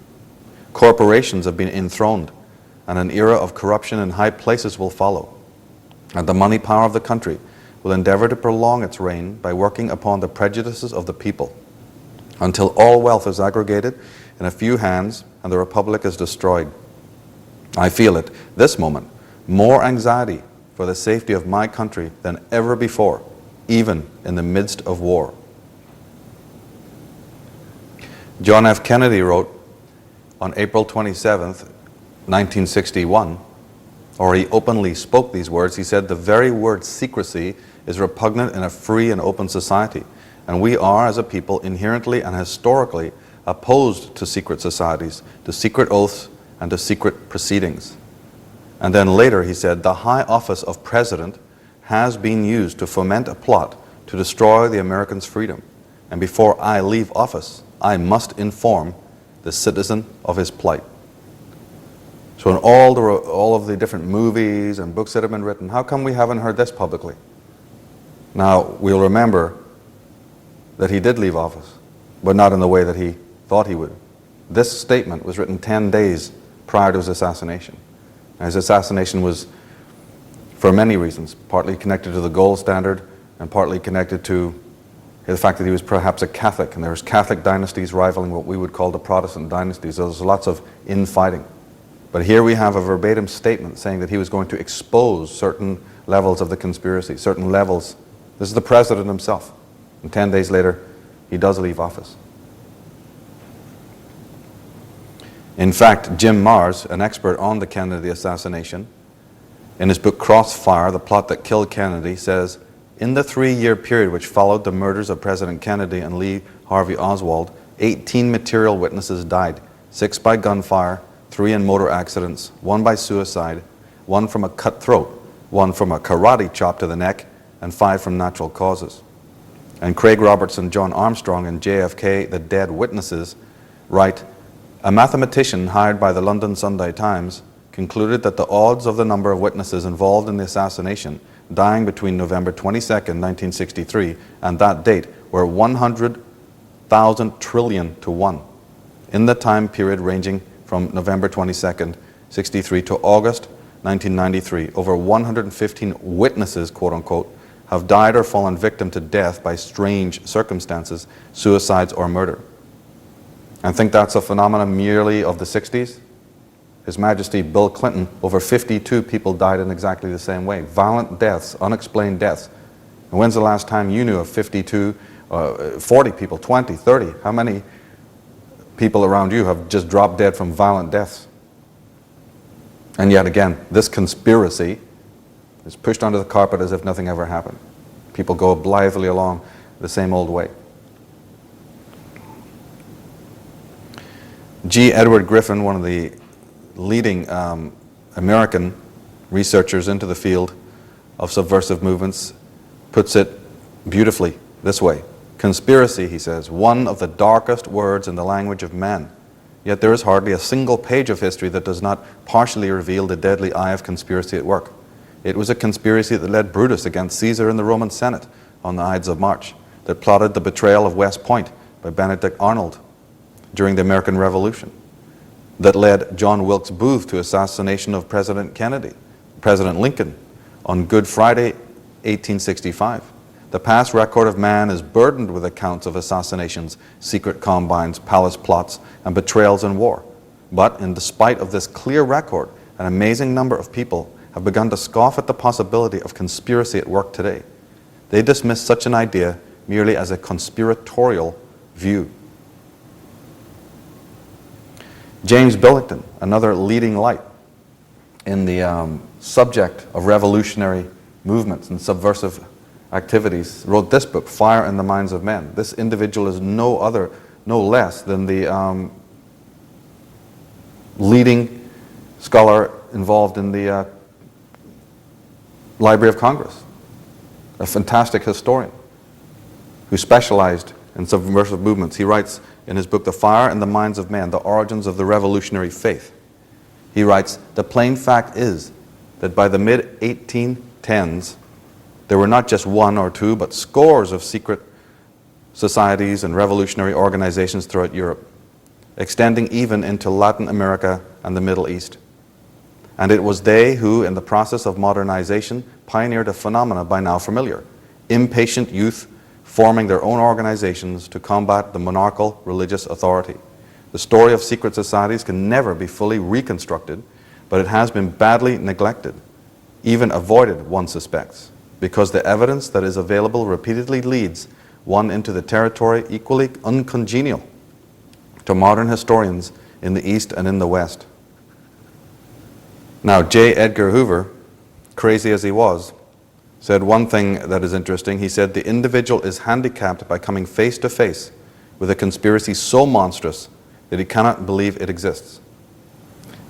Corporations have been enthroned, and an era of corruption in high places will follow. And the money power of the country will endeavor to prolong its reign by working upon the prejudices of the people, until all wealth is aggregated in a few hands and the republic is destroyed. I feel at this moment more anxiety for the safety of my country than ever before, even in the midst of war." John F. Kennedy wrote on April 27th, 1961, or he openly spoke these words. He said, "The very word secrecy is repugnant in a free and open society, and we are, as a people, inherently and historically opposed to secret societies, to secret oaths, and to secret proceedings." And then later he said, "The high office of president has been used to foment a plot to destroy the Americans' freedom, and before I leave office, I must inform the citizen of his plight." So in all of the different movies and books that have been written, how come we haven't heard this publicly? Now, we'll remember that he did leave office, but not in the way that he thought he would. This statement was written 10 days prior to his assassination. His assassination was, for many reasons, partly connected to the gold standard and partly connected to the fact that he was perhaps a Catholic, and there was Catholic dynasties rivaling what we would call the Protestant dynasties. So there's lots of infighting. But here we have a verbatim statement saying that he was going to expose certain levels of the conspiracy, certain levels. This is the president himself. And 10 days later, he does leave office. In fact, Jim Marrs, an expert on the Kennedy assassination, in his book Crossfire, The Plot That Killed Kennedy, says, "In the 3-year period which followed the murders of President Kennedy and Lee Harvey Oswald, 18 material witnesses died, 6 by gunfire, 3 in motor accidents, 1 by suicide, 1 from a cut throat, 1 from a karate chop to the neck, and 5 from natural causes." And Craig Robertson, John Armstrong, and JFK, The Dead Witnesses, write, "A mathematician hired by the London Sunday Times concluded that the odds of the number of witnesses involved in the assassination dying between November 22nd, 1963 and that date were 100,000 trillion to 1 in the time period ranging from November 22nd, 63 to August 1993. Over 115 witnesses, quote unquote, have died or fallen victim to death by strange circumstances, suicides or murder." And think that's a phenomenon merely of the 60s? His Majesty Bill Clinton, over 52 people died in exactly the same way. Violent deaths, unexplained deaths. And when's the last time you knew of 52, 40 people, 20, 30? How many people around you have just dropped dead from violent deaths? And yet again, this conspiracy is pushed under the carpet as if nothing ever happened. People go blithely along the same old way. G. Edward Griffin, one of the leading American researchers into the field of subversive movements, puts it beautifully this way. Conspiracy, he says, one of the darkest words in the language of man. Yet there is hardly a single page of history that does not partially reveal the deadly eye of conspiracy at work. It was a conspiracy that led Brutus against Caesar in the Roman Senate on the Ides of March, that plotted the betrayal of West Point by Benedict Arnold during the American Revolution, that led John Wilkes Booth to assassination of President Lincoln on Good Friday, 1865. The past record of man is burdened with accounts of assassinations, secret combines, palace plots, and betrayals in war. But in despite of this clear record, an amazing number of people have begun to scoff at the possibility of conspiracy at work today. They dismiss such an idea merely as a conspiratorial view. James Billington, another leading light in the subject of revolutionary movements and subversive activities, wrote this book, Fire in the Minds of Men. This individual is no less than the leading scholar involved in the Library of Congress, a fantastic historian who specialized in subversive movements. He writes in his book, The Fire in the Minds of Men, The Origins of the Revolutionary Faith. He writes, the plain fact is that by the mid-1810s, there were not just one or two, but scores of secret societies and revolutionary organizations throughout Europe, extending even into Latin America and the Middle East. And it was they who, in the process of modernization, pioneered a phenomena by now familiar: impatient youth forming their own organizations to combat the monarchical religious authority. The story of secret societies can never be fully reconstructed, but it has been badly neglected, even avoided, one suspects, because the evidence that is available repeatedly leads one into the territory equally uncongenial to modern historians in the East and in the West. Now, J. Edgar Hoover, crazy as he was, said one thing that is interesting. He said, the individual is handicapped by coming face to face with a conspiracy so monstrous that he cannot believe it exists.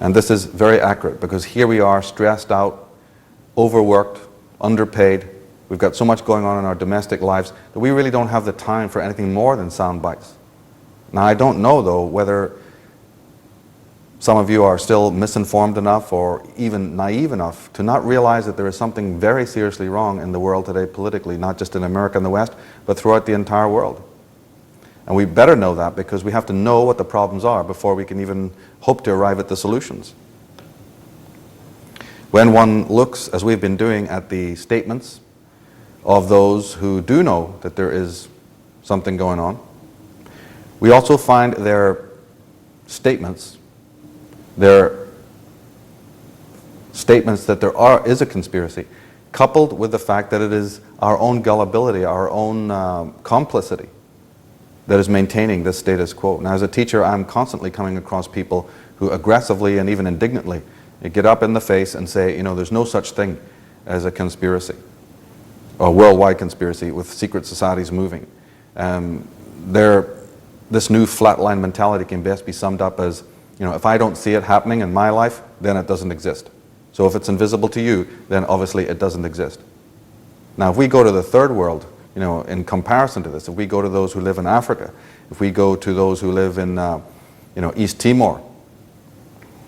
And this is very accurate, because here we are, stressed out, overworked, underpaid. We've got so much going on in our domestic lives that we really don't have the time for anything more than sound bites. Now, I don't know, though, whether some of you are still misinformed enough or even naive enough to not realize that there is something very seriously wrong in the world today politically, not just in America and the West, but throughout the entire world. And we better know that, because we have to know what the problems are before we can even hope to arrive at the solutions. When one looks, as we've been doing, at the statements of those who do know that there is something going on, we also find their statements that there is a conspiracy, coupled with the fact that it is our own gullibility, our own complicity that is maintaining this status quo. Now, as a teacher, I'm constantly coming across people who aggressively and even indignantly get up in the face and say, you know, there's no such thing as a conspiracy, a worldwide conspiracy with secret societies moving. This new flatline mentality can best be summed up as, you know, if I don't see it happening in my life, then it doesn't exist. So if it's invisible to you, then obviously it doesn't exist. Now, if we go to the third world, you know, in comparison to this, if we go to those who live in Africa, if we go to those who live in, you know, East Timor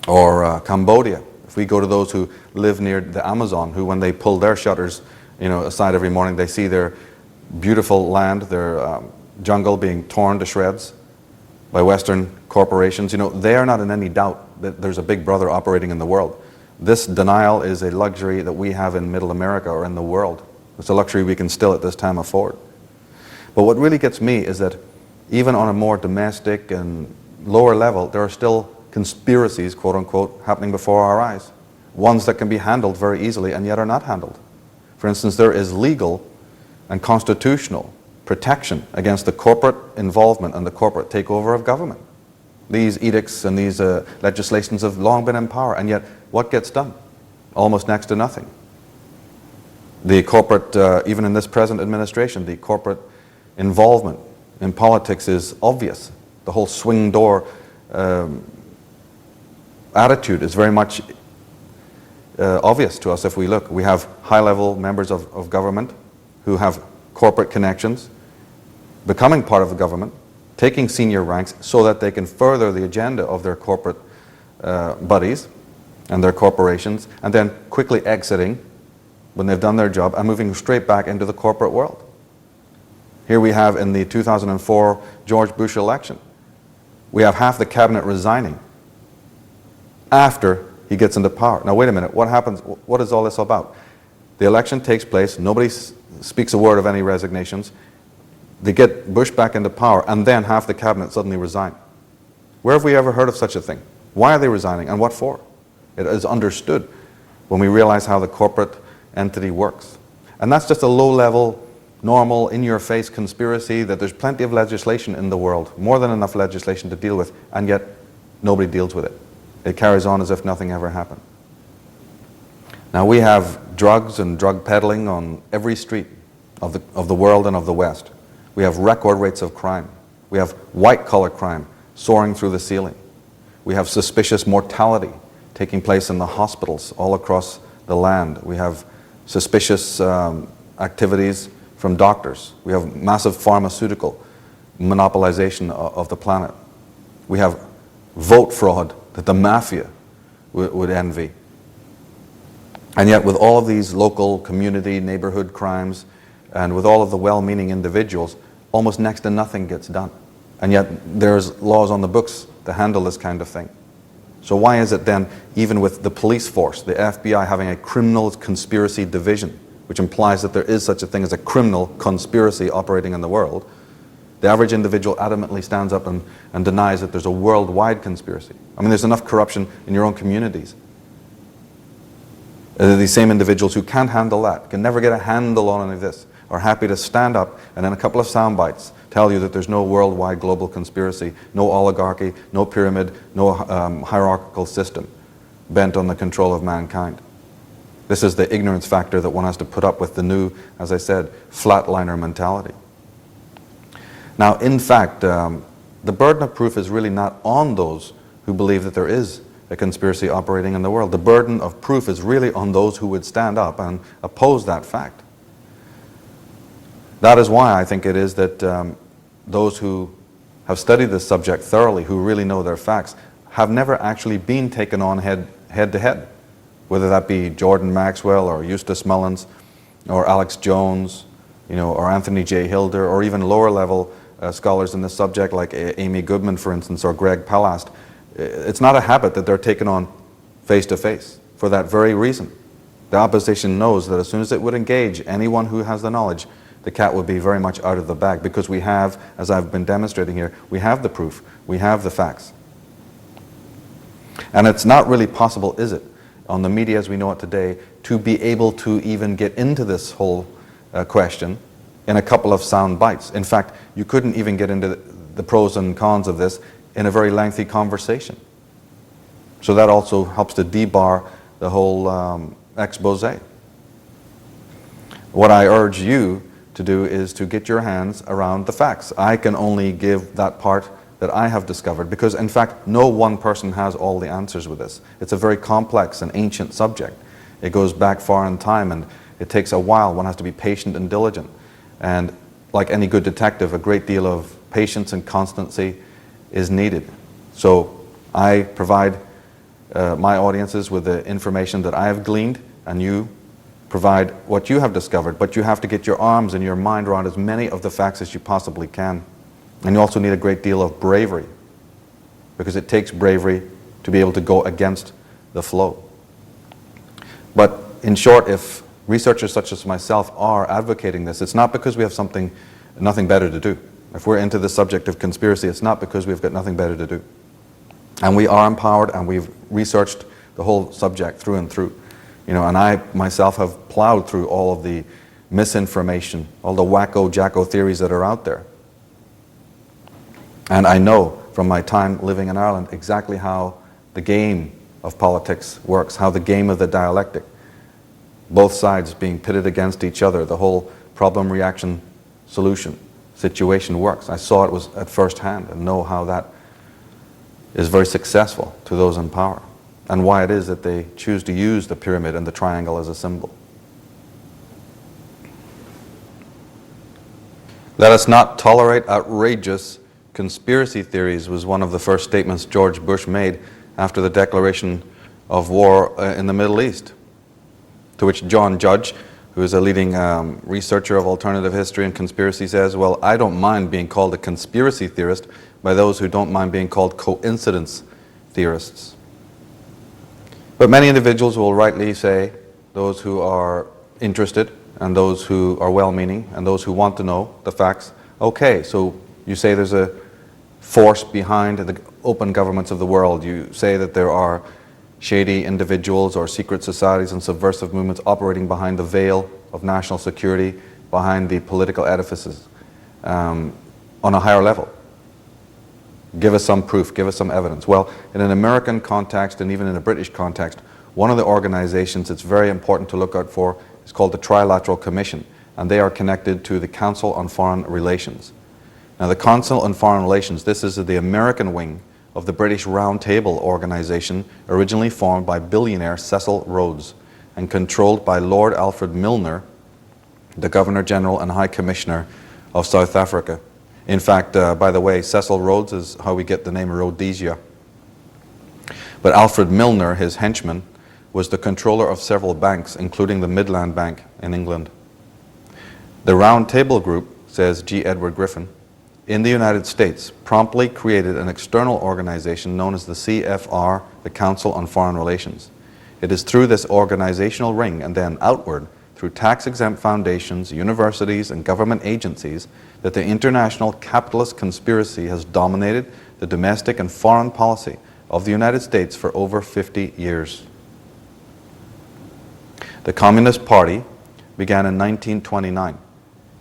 or Cambodia, if we go to those who live near the Amazon, who when they pull their shutters, you know, aside every morning, they see their beautiful land, their jungle being torn to shreds by Western corporations, you know, they are not in any doubt that there's a big brother operating in the world. This denial is a luxury that we have in Middle America or in the world. It's a luxury we can still at this time afford. But what really gets me is that even on a more domestic and lower level, there are still conspiracies, quote unquote, happening before our eyes. Ones that can be handled very easily and yet are not handled. For instance, there is legal and constitutional protection against the corporate involvement and the corporate takeover of government. These edicts and these legislations have long been in power, and yet what gets done? Almost next to nothing. The corporate, even in this present administration, the corporate involvement in politics is obvious. The whole swing door attitude is very much obvious to us if we look. We have high-level members of government who have corporate connections, becoming part of the government, taking senior ranks so that they can further the agenda of their corporate buddies and their corporations, and then quickly exiting when they've done their job and moving straight back into the corporate world. Here we have in the 2004 George Bush election, we have half the cabinet resigning after he gets into power. Now wait a minute, what happens? What is all this about? The election takes place, nobody speaks a word of any resignations, they get Bush back into power, and then half the cabinet suddenly resign. Where have we ever heard of such a thing? Why are they resigning, and what for? It is understood when we realize how the corporate entity works. And that's just a low-level, normal, in-your-face conspiracy that there's plenty of legislation in the world, more than enough legislation to deal with, and yet nobody deals with it. It carries on as if nothing ever happened. Now we have drugs and drug peddling on every street of the world and of the West. We have record rates of crime. We have white-collar crime soaring through the ceiling. We have suspicious mortality taking place in the hospitals all across the land. We have suspicious activities from doctors. We have massive pharmaceutical monopolization of the planet. We have vote fraud that the mafia would envy. And yet with all of these local, community, neighborhood crimes, and with all of the well-meaning individuals, almost next to nothing gets done. And yet there's laws on the books to handle this kind of thing. So why is it then, even with the police force, the FBI having a criminal conspiracy division, which implies that there is such a thing as a criminal conspiracy operating in the world, the average individual adamantly stands up and denies that there's a worldwide conspiracy? I mean, there's enough corruption in your own communities. These same individuals who can't handle that, can never get a handle on any of this, are happy to stand up and in a couple of sound bites tell you that there's no worldwide global conspiracy, no oligarchy, no pyramid, no hierarchical system bent on the control of mankind. This is the ignorance factor that one has to put up with, the new, as I said, flatliner mentality. Now, in fact, the burden of proof is really not on those who believe that there is a conspiracy operating in the world. The burden of proof is really on those who would stand up and oppose that fact. That is why I think it is that those who have studied this subject thoroughly, who really know their facts, have never actually been taken on head to head, whether that be Jordan Maxwell or Eustace Mullins or Alex Jones, or Anthony J. Hilder, or even lower level scholars in this subject like Amy Goodman, for instance, or Greg Palast. It's not a habit that they're taken on face to face for that very reason. The opposition knows that as soon as it would engage anyone who has the knowledge, the cat would be very much out of the bag, because we have, as I've been demonstrating here, we have the proof, we have the facts. And it's not really possible, is it, on the media as we know it today, to be able to even get into this whole question in a couple of sound bites. In fact, you couldn't even get into the pros and cons of this in a very lengthy conversation. So that also helps to debar the whole expose. What I urge you to do is to get your hands around the facts. I can only give that part that I have discovered, because in fact no one person has all the answers with this. It's a very complex and ancient subject. It goes back far in time, and it takes a while. One has to be patient and diligent, and like any good detective, a great deal of patience and constancy is needed. So I provide my audiences with the information that I have gleaned, and you provide what you have discovered, but you have to get your arms and your mind around as many of the facts as you possibly can. And you also need a great deal of bravery, because it takes bravery to be able to go against the flow. But in short, if researchers such as myself are advocating this, it's not because we have nothing better to do. If we're into the subject of conspiracy, it's not because we've got nothing better to do. And we are empowered, and we've researched the whole subject through and through. And I myself have plowed through all of the misinformation, all the wacko-jacko theories that are out there. And I know from my time living in Ireland exactly how the game of politics works, how the game of the dialectic, both sides being pitted against each other, the whole problem-reaction-solution situation works. I saw it was at first hand, and know how that is very successful to those in power, and why it is that they choose to use the pyramid and the triangle as a symbol. Let us not tolerate outrageous conspiracy theories was one of the first statements George Bush made after the declaration of war in the Middle East, to which John Judge, who is a leading researcher of alternative history and conspiracy, says, well, I don't mind being called a conspiracy theorist by those who don't mind being called coincidence theorists. But many individuals will rightly say, those who are interested and those who are well-meaning and those who want to know the facts, okay, so you say there's a force behind the open governments of the world. You say that there are shady individuals or secret societies and subversive movements operating behind the veil of national security, behind the political edifices on a higher level. Give us some proof, give us some evidence. Well, in an American context and even in a British context, one of the organizations it's very important to look out for is called the Trilateral Commission, and they are connected to the Council on Foreign Relations. Now, the Council on Foreign Relations, this is the American wing of the British Round Table organization, originally formed by billionaire Cecil Rhodes and controlled by Lord Alfred Milner, the Governor-General and High Commissioner of South Africa. In fact, by the way, Cecil Rhodes is how we get the name Rhodesia. But Alfred Milner, his henchman, was the controller of several banks, including the Midland Bank in England. The Round Table Group, says G. Edward Griffin, in the United States, promptly created an external organization known as the CFR, the Council on Foreign Relations. It is through this organizational ring and then outward through tax-exempt foundations, universities, and government agencies that the international capitalist conspiracy has dominated the domestic and foreign policy of the United States for over 50 years. The Communist Party began in 1929.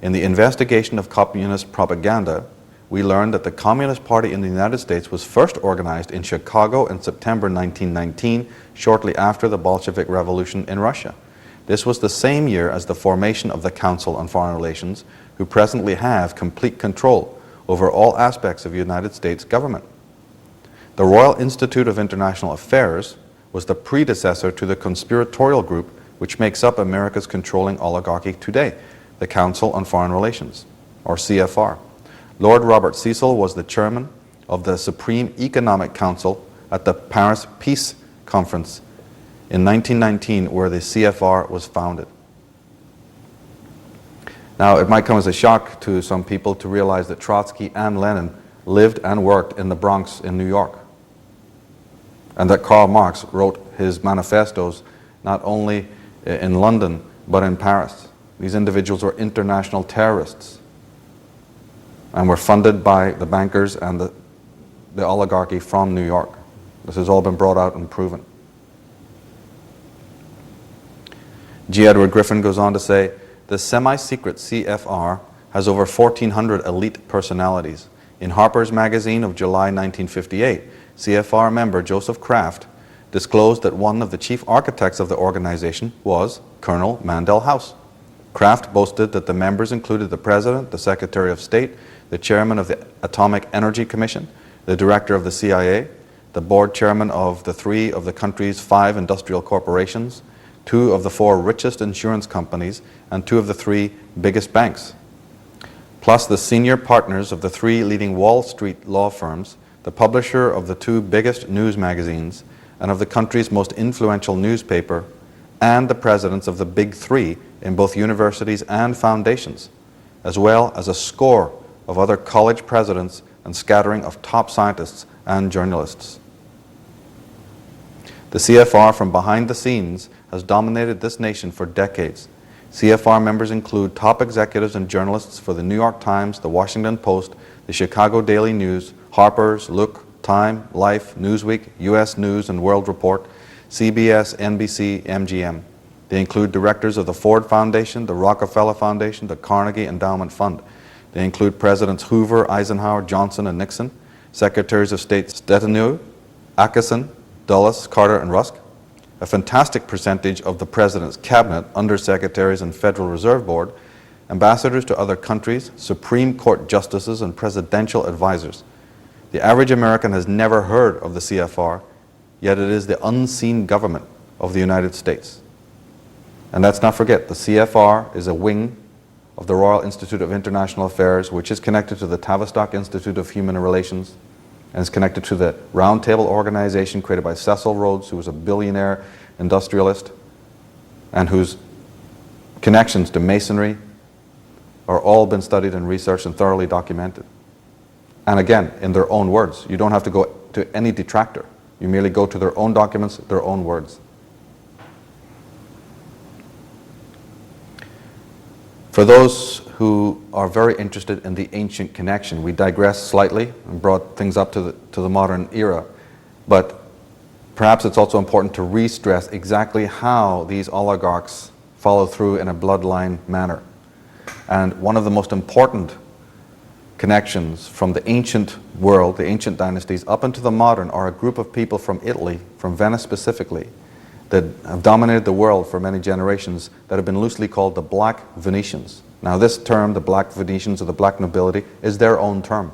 In the investigation of communist propaganda, we learned that the Communist Party in the United States was first organized in Chicago in September 1919, shortly after the Bolshevik Revolution in Russia. This was the same year as the formation of the Council on Foreign Relations, who presently have complete control over all aspects of United States government. The Royal Institute of International Affairs was the predecessor to the conspiratorial group which makes up America's controlling oligarchy today, the Council on Foreign Relations, or CFR. Lord Robert Cecil was the chairman of the Supreme Economic Council at the Paris Peace Conference in 1919, where the CFR was founded. Now, it might come as a shock to some people to realize that Trotsky and Lenin lived and worked in the Bronx in New York, and that Karl Marx wrote his manifestos not only in London, but in Paris. These individuals were international terrorists and were funded by the bankers and the oligarchy from New York. This has all been brought out and proven. G. Edward Griffin goes on to say, the semi-secret CFR has over 1,400 elite personalities. In Harper's Magazine of July 1958, CFR member Joseph Kraft disclosed that one of the chief architects of the organization was Colonel Mandel House. Kraft boasted that the members included the President, the Secretary of State, the Chairman of the Atomic Energy Commission, the Director of the CIA, the Board Chairman of the 3 of the country's 5 industrial corporations, 2 of the 4 richest insurance companies, and 2 of the 3 biggest banks, plus the senior partners of the 3 leading Wall Street law firms, the publisher of the 2 biggest news magazines, and of the country's most influential newspaper, and the presidents of the Big 3 in both universities and foundations, as well as a score of other college presidents and scattering of top scientists and journalists. The CFR from behind the scenes has dominated this nation for decades. CFR members include top executives and journalists for the New York Times, the Washington Post, the Chicago Daily News, Harper's, Look, Time, Life, Newsweek, U.S. News and World Report, CBS, NBC, MGM. They include directors of the Ford Foundation, the Rockefeller Foundation, the Carnegie Endowment Fund. They include Presidents Hoover, Eisenhower, Johnson, and Nixon, Secretaries of State Stettenhauer, Acheson, Dulles, Carter, and Rusk, a fantastic percentage of the President's cabinet, undersecretaries, and Federal Reserve Board, ambassadors to other countries, Supreme Court justices, and presidential advisors. The average American has never heard of the CFR, yet it is the unseen government of the United States. And let's not forget, the CFR is a wing of the Royal Institute of International Affairs, which is connected to the Tavistock Institute of Human Relations, and is connected to the Round Table organization created by Cecil Rhodes, who was a billionaire industrialist, and whose connections to Masonry are all been studied and researched and thoroughly documented. And again, in their own words. You don't have to go to any detractor. You merely go to their own documents, their own words. For those who are very interested in the ancient connection, we digress slightly and brought things up to the modern era, but perhaps it's also important to re-stress exactly how these oligarchs follow through in a bloodline manner. And one of the most important connections from the ancient world, the ancient dynasties, up into the modern, are a group of people from Italy, from Venice specifically, that have dominated the world for many generations, that have been loosely called the Black Venetians. Now this term, the Black Venetians or the Black Nobility, is their own term.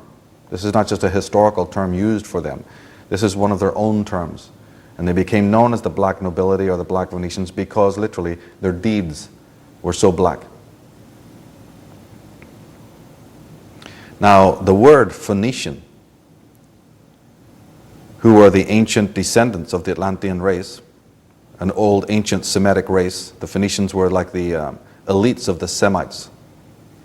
This is not just a historical term used for them. This is one of their own terms. And they became known as the Black Nobility or the Black Venetians because literally their deeds were so black. Now the word Phoenician, who were the ancient descendants of the Atlantean race, an old ancient Semitic race. The Phoenicians were like the elites of the Semites.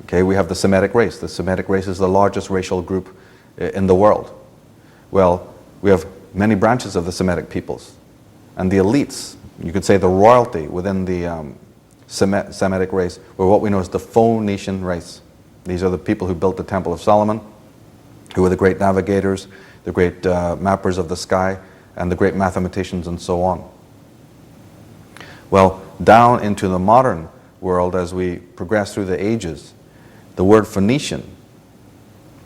Okay, we have the Semitic race. The Semitic race is the largest racial group in the world. Well, we have many branches of the Semitic peoples. And the elites, you could say the royalty within the Semitic race, were what we know as the Phoenician race. These are the people who built the Temple of Solomon, who were the great navigators, the great mappers of the sky, and the great mathematicians and so on. Well, down into the modern world, as we progress through the ages, the word Phoenician,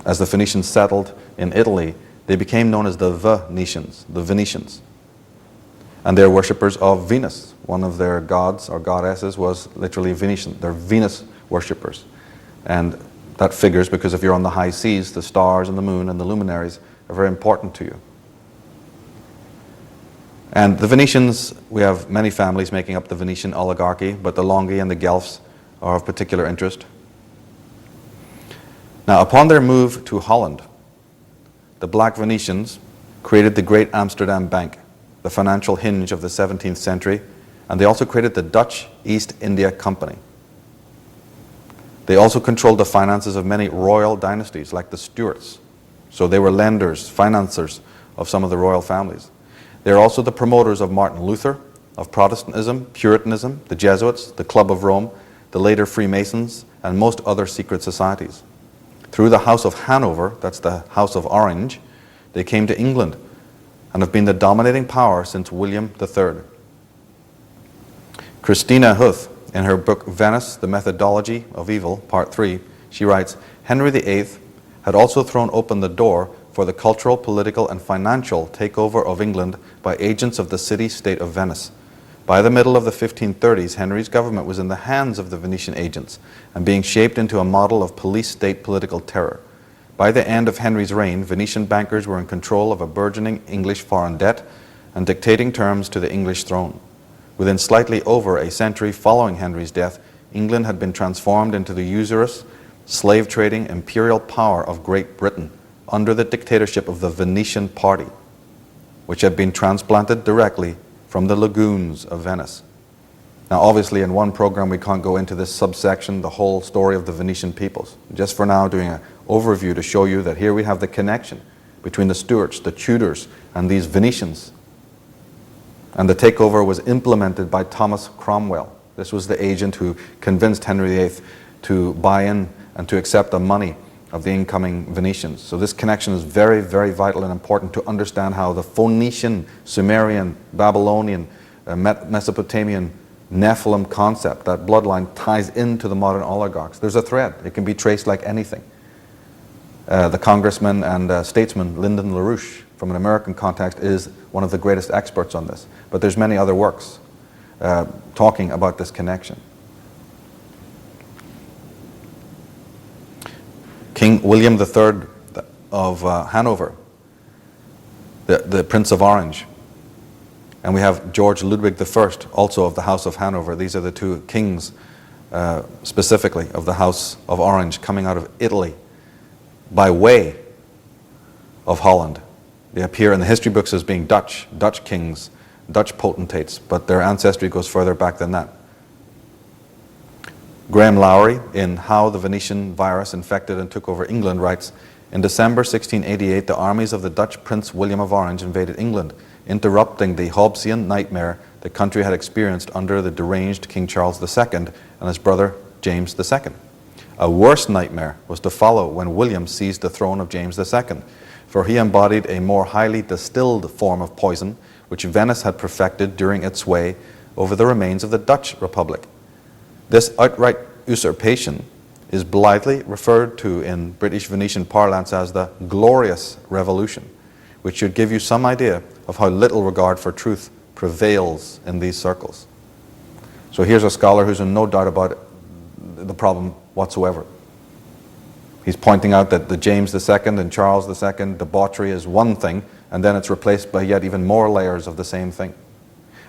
as the Phoenicians settled in Italy, they became known as the Venetians. And they're worshippers of Venus. One of their gods or goddesses was literally Venetian. They're Venus worshippers. And that figures because if you're on the high seas, the stars and the moon and the luminaries are very important to you. And the Venetians, we have many families making up the Venetian oligarchy, but the Longhi and the Guelphs are of particular interest. Now, upon their move to Holland, the Black Venetians created the Great Amsterdam Bank, the financial hinge of the 17th century, and they also created the Dutch East India Company. They also controlled the finances of many royal dynasties, like the Stuarts. So they were lenders, financiers of some of the royal families. They're also the promoters of Martin Luther, of Protestantism, Puritanism, the Jesuits, the Club of Rome, the later Freemasons, and most other secret societies. Through the House of Hanover, that's the House of Orange, they came to England and have been the dominating power since William III. Christina Huth, in her book Venice, The Methodology of Evil, Part 3, she writes, Henry VIII had also thrown open the door for the cultural, political, and financial takeover of England by agents of the city-state of Venice. By the middle of the 1530s, Henry's government was in the hands of the Venetian agents and being shaped into a model of police-state political terror. By the end of Henry's reign, Venetian bankers were in control of a burgeoning English foreign debt and dictating terms to the English throne. Within slightly over a century following Henry's death, England had been transformed into the usurious, slave-trading imperial power of Great Britain under the dictatorship of the Venetian party, which had been transplanted directly from the lagoons of Venice. Now obviously in one program we can't go into this subsection, the whole story of the Venetian peoples. Just for now doing an overview to show you that here we have the connection between the Stuarts, the Tudors, and these Venetians. And the takeover was implemented by Thomas Cromwell. This was the agent who convinced Henry VIII to buy in and to accept the money of the incoming Venetians. So this connection is very, very vital and important to understand how the Phoenician, Sumerian, Babylonian, Mesopotamian, Nephilim concept, that bloodline, ties into the modern oligarchs. There's a thread. It can be traced like anything. The congressman and statesman Lyndon LaRouche, from an American context, is one of the greatest experts on this. But there's many other works talking about this connection. King William III of Hanover, the Prince of Orange. And we have George Ludwig I, also of the House of Hanover. These are the two kings specifically of the House of Orange, coming out of Italy by way of Holland. They appear in the history books as being Dutch kings, Dutch potentates, but their ancestry goes further back than that. Graham Lowry, in How the Venetian Virus Infected and Took Over England, writes, in December 1688, the armies of the Dutch Prince William of Orange invaded England, interrupting the Hobbesian nightmare the country had experienced under the deranged King Charles II and his brother James II. A worse nightmare was to follow when William seized the throne of James II, for he embodied a more highly distilled form of poison which Venice had perfected during its sway over the remains of the Dutch Republic. This outright usurpation is blithely referred to in British Venetian parlance as the Glorious Revolution, which should give you some idea of how little regard for truth prevails in these circles. So here's a scholar who's in no doubt about the problem whatsoever. He's pointing out that the James II and Charles II debauchery is one thing, and then it's replaced by yet even more layers of the same thing.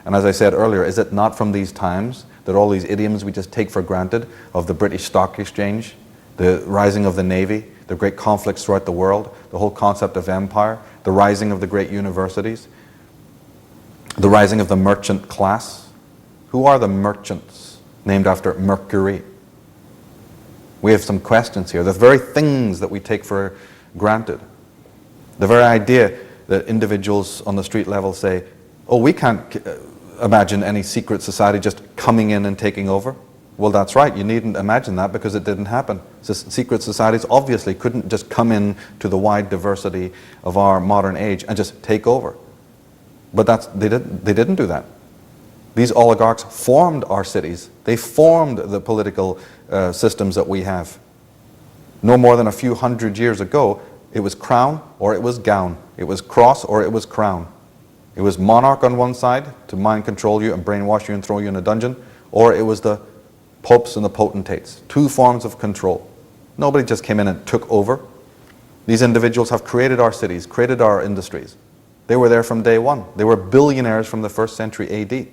And as I said earlier, is it not from these times that all these idioms we just take for granted of the British Stock Exchange, the rising of the Navy, the great conflicts throughout the world, the whole concept of empire, the rising of the great universities, the rising of the merchant class? Who are the merchants named after Mercury? We have some questions here. The very things that we take for granted, the very idea that individuals on the street level say, oh, we can't imagine any secret society just coming in and taking over. Well, that's right. You needn't imagine that because it didn't happen. Secret societies obviously couldn't just come in to the wide diversity of our modern age and just take over. But they didn't do that. These oligarchs formed our cities. They formed the political systems that we have. No more than a few hundred years ago, it was crown or it was gown. It was cross or it was crown. It was monarch on one side to mind control you and brainwash you and throw you in a dungeon, or it was the popes and the potentates. Two forms of control. Nobody just came in and took over. These individuals have created our cities, created our industries. They were there from day one. They were billionaires from the 1st century AD.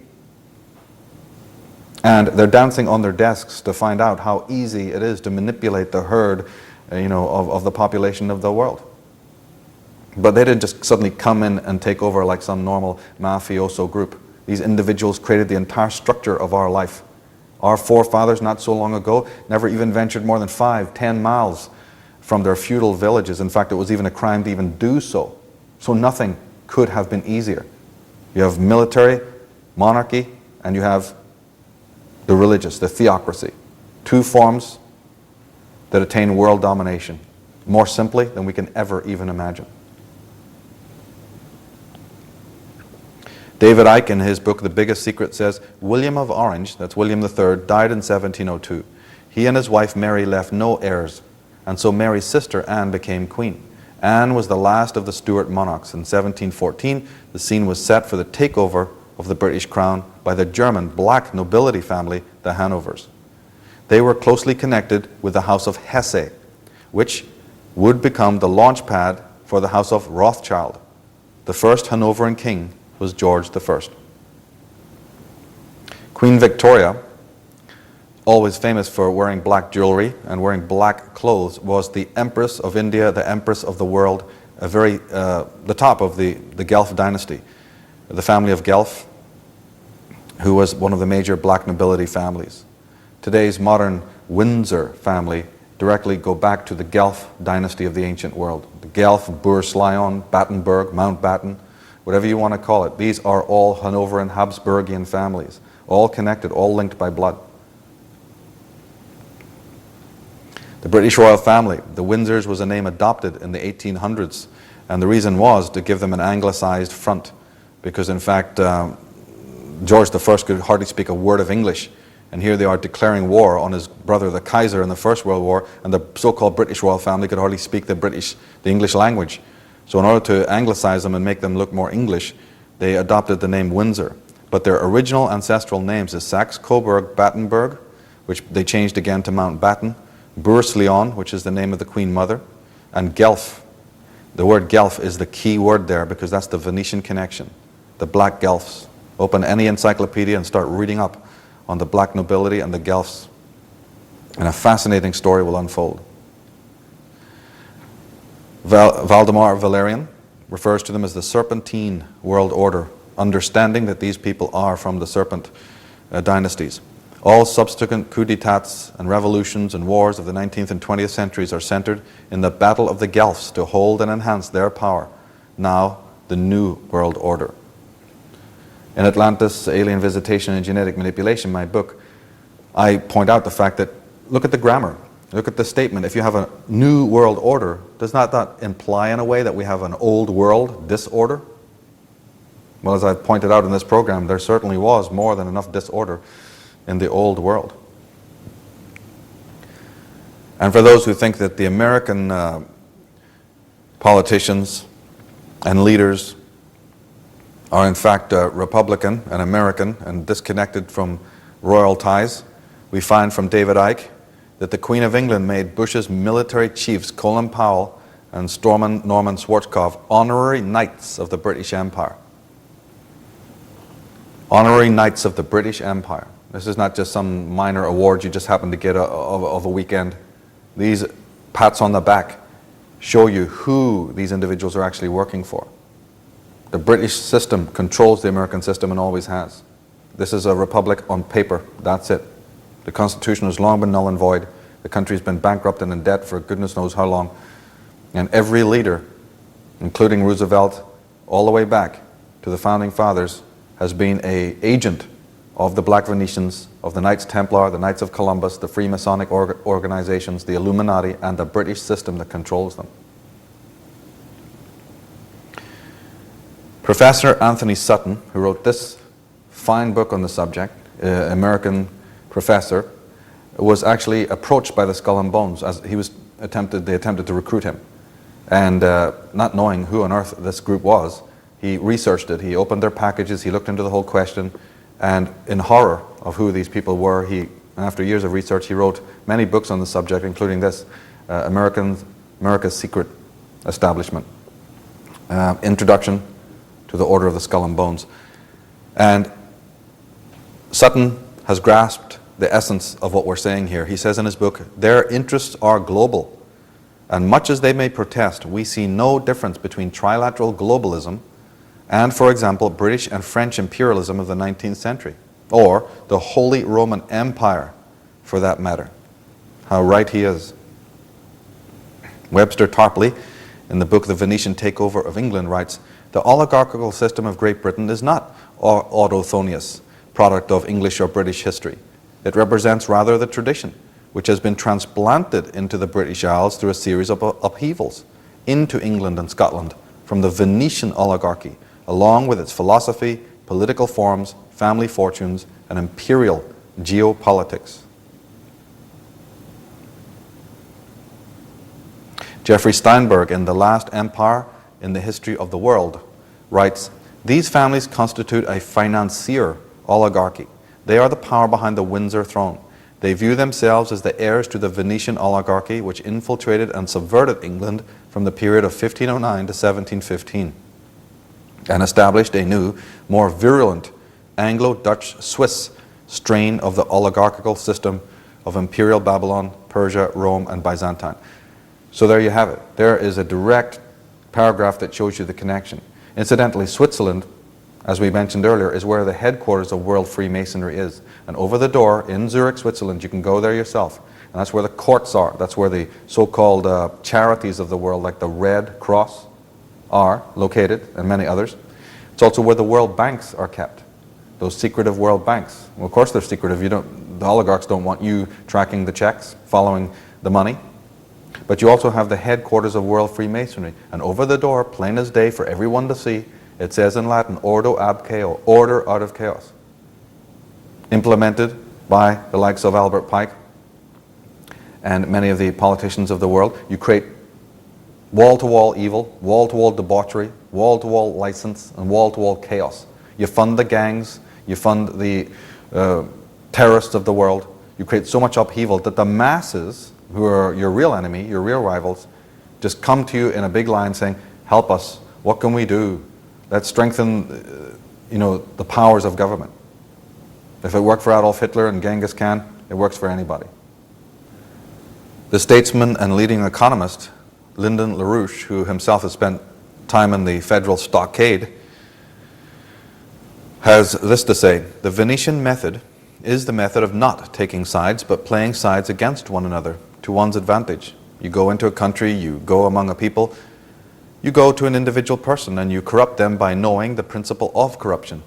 And they're dancing on their desks to find out how easy it is to manipulate the herd, of the population of the world. But they didn't just suddenly come in and take over like some normal mafioso group. These individuals created the entire structure of our life. Our forefathers, not so long ago, never even ventured more than 5-10 miles from their feudal villages. In fact, it was even a crime to even do so. So nothing could have been easier. You have military, monarchy, and you have the religious, the theocracy. Two forms that attain world domination, more simply than we can ever even imagine. David Icke, in his book The Biggest Secret, says, William of Orange, that's William III, died in 1702. He and his wife Mary left no heirs, and so Mary's sister Anne became queen. Anne was the last of the Stuart monarchs. In 1714, the scene was set for the takeover of the British crown by the German black nobility family, the Hanovers. They were closely connected with the House of Hesse, which would become the launch pad for the House of Rothschild. The first Hanoverian king was George I. Queen Victoria, always famous for wearing black jewelry and wearing black clothes, was the Empress of India, the Empress of the world, the top of the Guelph dynasty. The family of Guelph, who was one of the major black nobility families. Today's modern Windsor family directly go back to the Guelph dynasty of the ancient world. The Guelph, Bourse-Lyon, Battenberg, Mountbatten, whatever you want to call it. These are all Hanoverian, Habsburgian families, all connected, all linked by blood. The British royal family, the Windsors, was a name adopted in the 1800s, and the reason was to give them an anglicized front, because in fact George I could hardly speak a word of English, and here they are declaring war on his brother the Kaiser in the First World War, and the so-called British royal family could hardly speak the English language. So in order to anglicize them and make them look more English, they adopted the name Windsor. But their original ancestral names is Saxe-Coburg-Battenberg, which they changed again to Mountbatten, Bourse-Lyon, which is the name of the Queen Mother, and Guelph. The word Guelph is the key word there because that's the Venetian connection, the Black Guelphs. Open any encyclopedia and start reading up on the black nobility and the Guelphs. And a fascinating story will unfold. Valdemar Valerian refers to them as the Serpentine World Order, understanding that these people are from the Serpent dynasties. All subsequent coups d'etats and revolutions and wars of the 19th and 20th centuries are centered in the Battle of the Guelphs to hold and enhance their power, now the New World Order. In Atlantis Alien, Visitation and Genetic Manipulation, my book, I point out the fact that, look at the grammar, look at the statement. If you have a New World Order, does not that imply in a way that we have an old world disorder? Well, as I've pointed out in this program, there certainly was more than enough disorder in the old world. And for those who think that the American politicians and leaders are in fact Republican and American and disconnected from royal ties, we find from David Icke that the Queen of England made Bush's military chiefs Colin Powell and Norman Schwarzkopf honorary knights of the British Empire. Honorary knights of the British Empire. This is not just some minor award you just happen to get of a weekend. These pats on the back show you who these individuals are actually working for. The British system controls the American system and always has. This is a republic on paper. That's it. The Constitution has long been null and void. The country's been bankrupt and in debt for goodness knows how long. And every leader, including Roosevelt, all the way back to the Founding Fathers, has been an agent of the Black Venetians, of the Knights Templar, the Knights of Columbus, the Freemasonic organizations, the Illuminati, and the British system that controls them. Professor Anthony Sutton, who wrote this fine book on the subject, American professor, was actually approached by the Skull and Bones as they attempted to recruit him. And not knowing who on earth this group was, he researched it, he opened their packages, he looked into the whole question, and in horror of who these people were, after years of research, he wrote many books on the subject, including this, America's Secret Establishment, Introduction to the Order of the Skull and Bones. And Sutton has grasped the essence of what we're saying here. He says in his book, their interests are global, and much as they may protest, we see no difference between trilateral globalism and, for example, British and French imperialism of the 19th century, or the Holy Roman Empire, for that matter. How right he is. Webster Tarpley, in the book The Venetian Takeover of England, writes, the oligarchical system of Great Britain is not autochthonous product of English or British history. It represents rather the tradition, which has been transplanted into the British Isles through a series of upheavals into England and Scotland from the Venetian oligarchy, along with its philosophy, political forms, family fortunes, and imperial geopolitics. Jeffrey Steinberg, in The Last Empire in the History of the World, writes, these families constitute a financier oligarchy. They are the power behind the Windsor throne. They view themselves as the heirs to the Venetian oligarchy, which infiltrated and subverted England from the period of 1509 to 1715, and established a new, more virulent Anglo-Dutch-Swiss strain of the oligarchical system of Imperial Babylon, Persia, Rome, and Byzantine. So there you have it. There is a direct paragraph that shows you the connection. Incidentally, Switzerland, as we mentioned earlier, is where the headquarters of World Freemasonry is. And over the door in Zurich, Switzerland, you can go there yourself. And that's where the courts are. That's where the so-called charities of the world, like the Red Cross, are located, and many others. It's also where the world banks are kept. Those secretive world banks. Well, of course they're secretive. The oligarchs don't want you tracking the checks, following the money. But you also have the headquarters of World Freemasonry. And over the door, plain as day for everyone to see, it says in Latin, Ordo ab chaos, order out of chaos. Implemented by the likes of Albert Pike and many of the politicians of the world. You create wall-to-wall evil, wall-to-wall debauchery, wall-to-wall license, and wall-to-wall chaos. You fund the gangs, you fund the terrorists of the world. You create so much upheaval that the masses, who are your real enemy, your real rivals, just come to you in a big line saying, help us, what can we do? Let's strengthen the powers of government. If it worked for Adolf Hitler and Genghis Khan, it works for anybody. The statesman and leading economist, Lyndon LaRouche, who himself has spent time in the federal stockade, has this to say: the Venetian method is the method of not taking sides, but playing sides against one another to one's advantage. You go into a country, you go among a people, you go to an individual person and you corrupt them by knowing the principle of corruption.